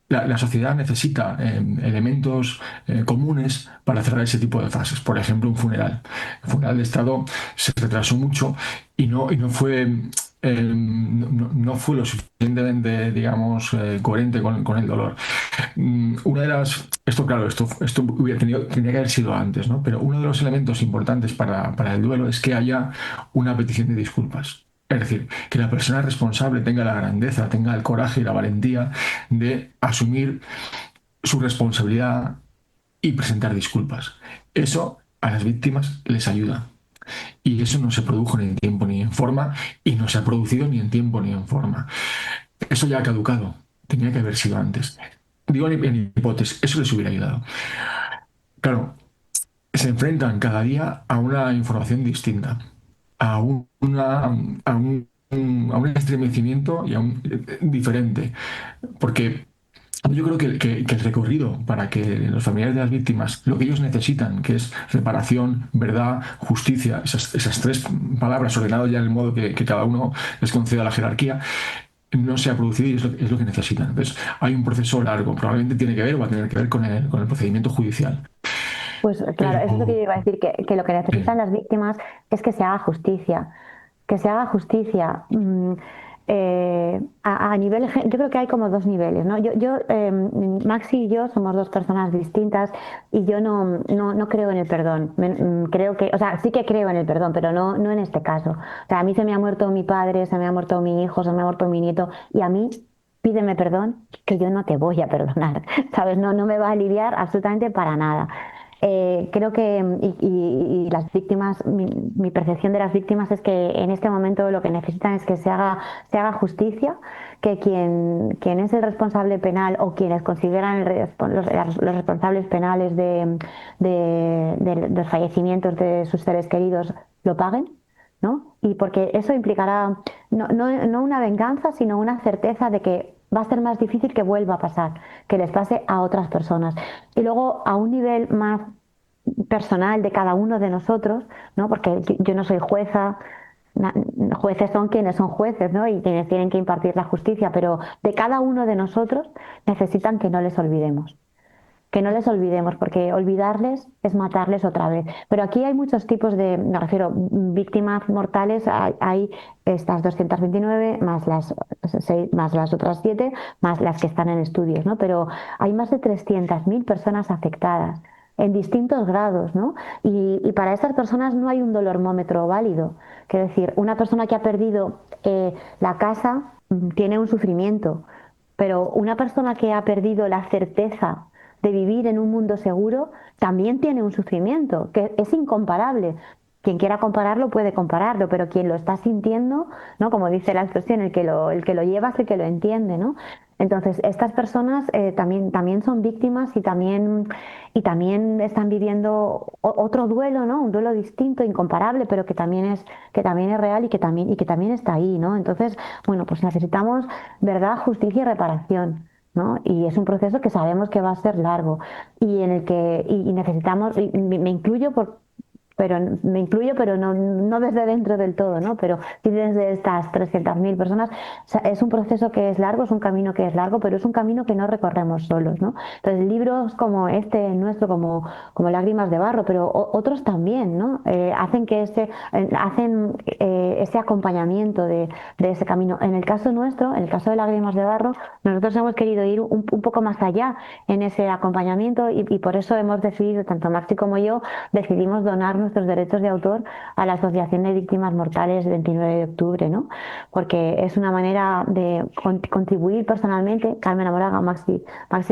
la sociedad necesita elementos comunes para cerrar ese tipo de fases. Por ejemplo, un funeral. El funeral de Estado se retrasó mucho y no fue no fue lo suficientemente, digamos, coherente con el dolor. Una de las, esto claro, esto tenía que haber sido antes, ¿no? Pero uno de los elementos importantes para el duelo es que haya una petición de disculpas. Es decir, que la persona responsable tenga la grandeza, tenga el coraje y la valentía de asumir su responsabilidad y presentar disculpas. Eso a las víctimas les ayuda. Y eso no se produjo ni en tiempo ni en forma, y no se ha producido ni en tiempo ni en forma. Eso ya ha caducado. Tenía que haber sido antes. Digo en hipótesis, eso les hubiera ayudado. Claro, se enfrentan cada día a una información distinta, a un estremecimiento y a un diferente. Porque yo creo que el recorrido para que los familiares de las víctimas, lo que ellos necesitan, que es reparación, verdad, justicia, esas 3 palabras ordenadas ya en el modo que cada uno les conceda la jerarquía, no se ha producido y es lo que necesitan. Entonces, hay un proceso largo, probablemente tiene que ver o va a tener que ver con el procedimiento judicial.
Pues claro, eso es lo que yo iba a decir, que lo que necesitan las víctimas es que se haga justicia. Que se haga justicia. A nivel, yo creo que hay como 2 niveles, ¿no? Maxi y yo somos 2 personas distintas y yo no creo en el perdón. Creo que, o sea, sí que creo en el perdón, pero no en este caso. O sea, a mí se me ha muerto mi padre, se me ha muerto mi hijo, se me ha muerto mi nieto, y a mí pídeme perdón, que yo no te voy a perdonar, ¿sabes? No me va a aliviar absolutamente para nada. Creo que y las víctimas, mi percepción de las víctimas es que en este momento lo que necesitan es que se haga justicia, que quien es el responsable penal o quienes consideran los responsables penales de los fallecimientos de sus seres queridos lo paguen, ¿no? Y porque eso implicará no una venganza, sino una certeza de que va a ser más difícil que vuelva a pasar, que les pase a otras personas. Y luego, a un nivel más personal de cada uno de nosotros, ¿no? Porque yo no soy jueza, jueces son quienes son jueces, ¿no? Y quienes tienen que impartir la justicia, pero de cada uno de nosotros necesitan que no les olvidemos. que no les olvidemos, porque olvidarles es matarles otra vez. Pero aquí hay muchos tipos de, me refiero, víctimas mortales, hay estas 229, más las, más las otras 7, más las que están en estudios, ¿no? Pero hay más de 300.000 personas afectadas en distintos grados, ¿no? Y para estas personas no hay un dolormómetro válido. Quiero decir, una persona que ha perdido la casa tiene un sufrimiento, pero una persona que ha perdido la certeza de vivir en un mundo seguro también tiene un sufrimiento que es incomparable. Quien quiera compararlo puede compararlo, pero quien lo está sintiendo, ¿no? Como dice la expresión, el que lo lleva es el que lo entiende, ¿no? Entonces, estas personas también son víctimas y también están viviendo otro duelo, ¿no? Un duelo distinto, incomparable, pero que también es real y que también está ahí, ¿no? Entonces, bueno, pues necesitamos verdad, justicia y reparación, ¿no? Y es un proceso que sabemos que va a ser largo y en el que y necesitamos, y me incluyo pero no desde dentro del todo, ¿no? Pero sí desde estas 300.000 personas. O sea, es un proceso que es largo, es un camino que es largo, pero es un camino que no recorremos solos, ¿no? Entonces, libros como este nuestro, como Lágrimas de Barro, pero otros también, ¿no? Hacen ese acompañamiento de ese camino. En el caso nuestro, en el caso de Lágrimas de Barro, nosotros hemos querido ir un poco más allá en ese acompañamiento y por eso hemos decidido, tanto Maxi como yo, decidimos donar nuestros derechos de autor a la Asociación de Víctimas Mortales 29 de octubre, ¿no? Porque es una manera de contribuir personalmente, Carmen Amoraga, Maxi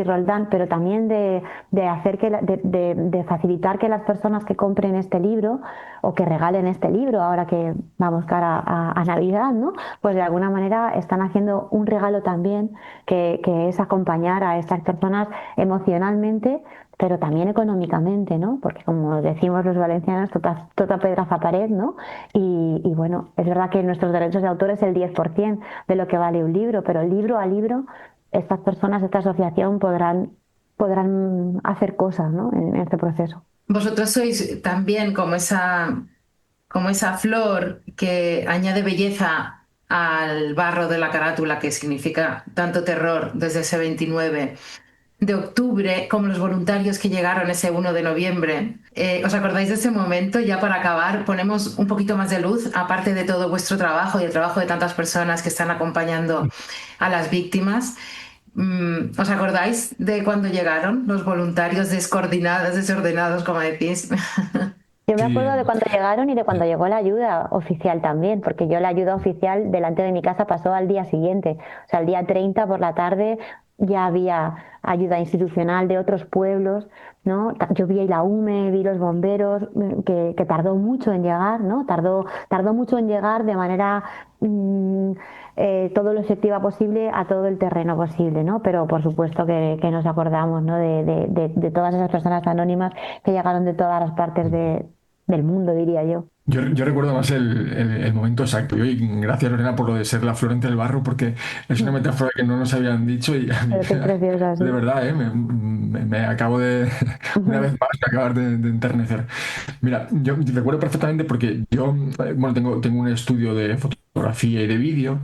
Roldán, pero también de hacer de facilitar que las personas que compren este libro o que regalen este libro ahora que vamos cara a Navidad, ¿no? Pues de alguna manera están haciendo un regalo también que es acompañar a estas personas emocionalmente, pero también económicamente, ¿no? Porque como decimos los valencianos, tota pedra fa pared, ¿no? Y bueno, es verdad que nuestros derechos de autor es el 10% de lo que vale un libro, pero libro a libro, estas personas, esta asociación podrán hacer cosas, ¿no? En este proceso.
Vosotros sois también como esa flor que añade belleza al barro de la carátula, que significa tanto terror desde ese 29 de octubre, como los voluntarios que llegaron ese 1 de noviembre. ¿Os acordáis de ese momento? Ya para acabar, ponemos un poquito más de luz, aparte de todo vuestro trabajo y el trabajo de tantas personas que están acompañando a las víctimas. ¿Os acordáis de cuando llegaron los voluntarios descoordinados, desordenados, como decís?
Yo me
Sí,
acuerdo de cuando llegaron y de cuando llegó la ayuda oficial también, porque yo la ayuda oficial delante de mi casa pasó al día siguiente. O sea, el día 30 por la tarde ya había ayuda institucional de otros pueblos, ¿no? Yo vi la UME, vi los bomberos, que tardó mucho en llegar, ¿no? Tardó mucho en llegar de manera todo lo efectiva posible a todo el terreno posible, ¿no? Pero por supuesto que nos acordamos, ¿no? De todas esas personas anónimas que llegaron de todas las partes del mundo, diría yo.
Yo recuerdo más el momento exacto. Y gracias, Lorena, por lo de ser la flor entre el barro, porque es una metáfora que no nos habían dicho y a mí,
Pero qué preciosa, sí.
de verdad, me acabo una vez más, de acabar de enternecer. Mira, yo recuerdo perfectamente porque yo, bueno, tengo un estudio de fotografía y de vídeo,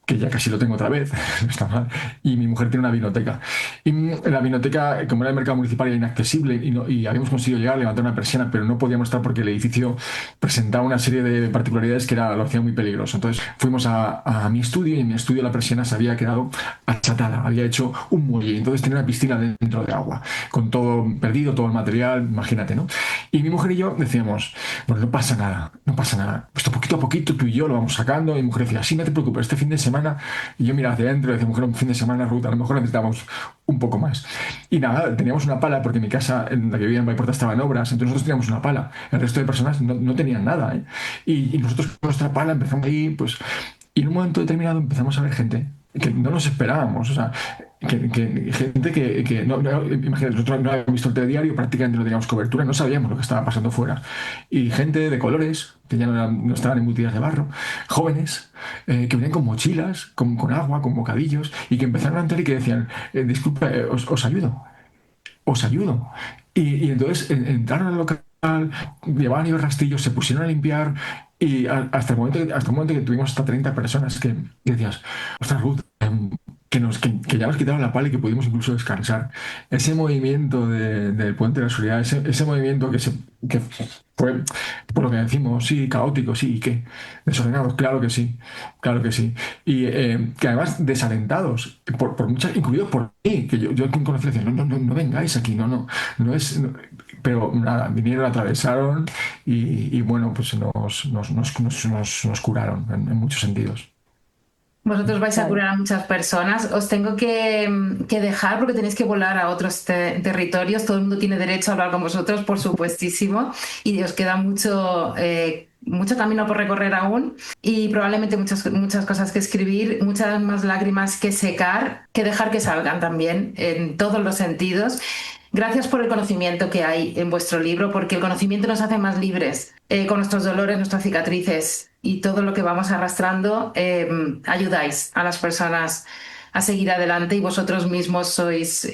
que ya casi lo tengo otra vez, no está mal, y mi mujer tiene una vinoteca. Y la vinoteca, como era el mercado municipal, era inaccesible y habíamos conseguido llegar a levantar una persiana, pero no podíamos estar porque el edificio presentaba una serie de particularidades que lo hacía muy peligroso. Entonces fuimos a mi estudio y en mi estudio la persiana se había quedado achatada, había hecho un muelle, entonces tenía una piscina dentro de agua, con todo perdido, todo el material, imagínate, ¿no? Y mi mujer y yo decíamos, bueno, no pasa nada, no pasa nada. Esto poquito a poquito tú y yo lo vamos sacando. Y mi mujer decía, sí, no te preocupes, este fin de semana. Y yo miraba hacia adentro y decía, mujer, un fin de semana, Ruth, a lo mejor necesitamos un poco más. Y nada, teníamos una pala porque mi casa, en la que vivía en Valporta, estaba en obras, entonces nosotros teníamos una pala. El resto de personas no tenían nada, ¿eh? Y nosotros con nuestra pala empezamos ahí, pues, y en un momento determinado empezamos a ver gente que no nos esperábamos, o sea, gente que imagínate, nosotros no habíamos visto el telediario, prácticamente no teníamos cobertura, no sabíamos lo que estaba pasando fuera. Y gente de colores, que ya no estaban embutidas de barro, jóvenes, que venían con mochilas, con agua, con bocadillos, y que empezaron a entrar y que decían, disculpe, os ayudo, os ayudo. Y entonces entraron al local, llevaban los rastrillos, se pusieron a limpiar y hasta el momento que tuvimos hasta 30 personas que decías, ostras, Ruth, que ya nos quitaron la pala y que pudimos incluso descansar. Ese movimiento del Puente de la Soledad, ese movimiento que fue, por lo que decimos, sí, caótico, sí, ¿y qué? Desordenados, claro que sí, claro que sí. Y que además desalentados, por muchas, incluidos por mí, que yo quien conocí decía, no vengáis aquí, no es... pero nada, vinieron, atravesaron y bueno, pues nos curaron en muchos sentidos.
Vosotros vais a curar a muchas personas. Os tengo que dejar porque tenéis que volar a otros territorios. Todo el mundo tiene derecho a hablar con vosotros, por supuestísimo. Y os queda mucho camino por recorrer aún y probablemente muchas cosas que escribir, muchas más lágrimas que secar, que dejar que salgan también en todos los sentidos. Gracias por el conocimiento que hay en vuestro libro, porque el conocimiento nos hace más libres con nuestros dolores, nuestras cicatrices y todo lo que vamos arrastrando. Ayudáis a las personas a seguir adelante y vosotros mismos sois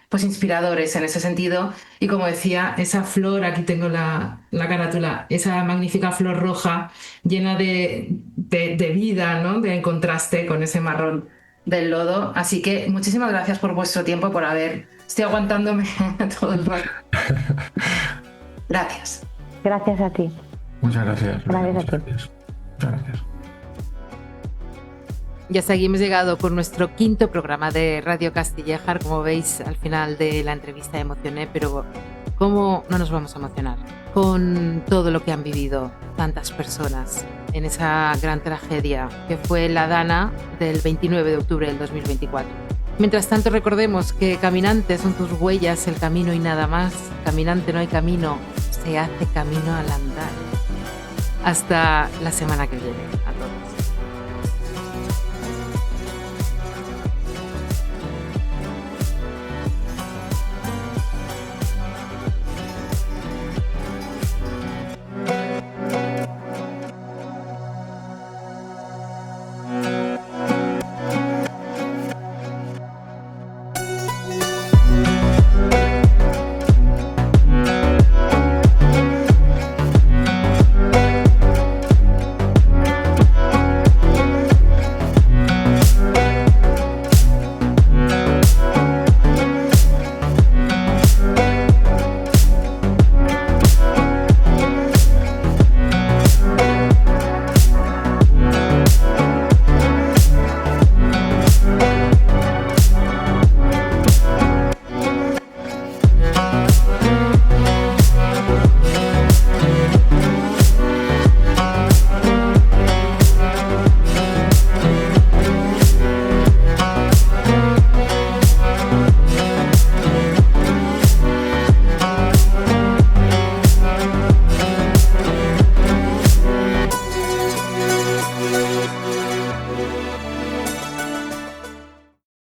pues inspiradores en ese sentido. Y como decía, esa flor, aquí tengo la carátula, esa magnífica flor roja llena de vida, ¿no? En contraste con ese marrón del lodo. Así que muchísimas gracias por vuestro tiempo, por estoy aguantándome todo el rato. Gracias.
Gracias a ti.
Muchas gracias.
Gracias a ti.
Muchas gracias.
Y hasta aquí hemos llegado con nuestro quinto programa de Radio Castillejar. Como veis, al final de la entrevista emocioné, pero ¿cómo no nos vamos a emocionar? Con todo lo que han vivido tantas personas en esa gran tragedia que fue la Dana del 29 de octubre del 2024. Mientras tanto, recordemos que caminante son tus huellas, el camino y nada más. Caminante no hay camino, se hace camino al andar. Hasta la semana que viene a todos.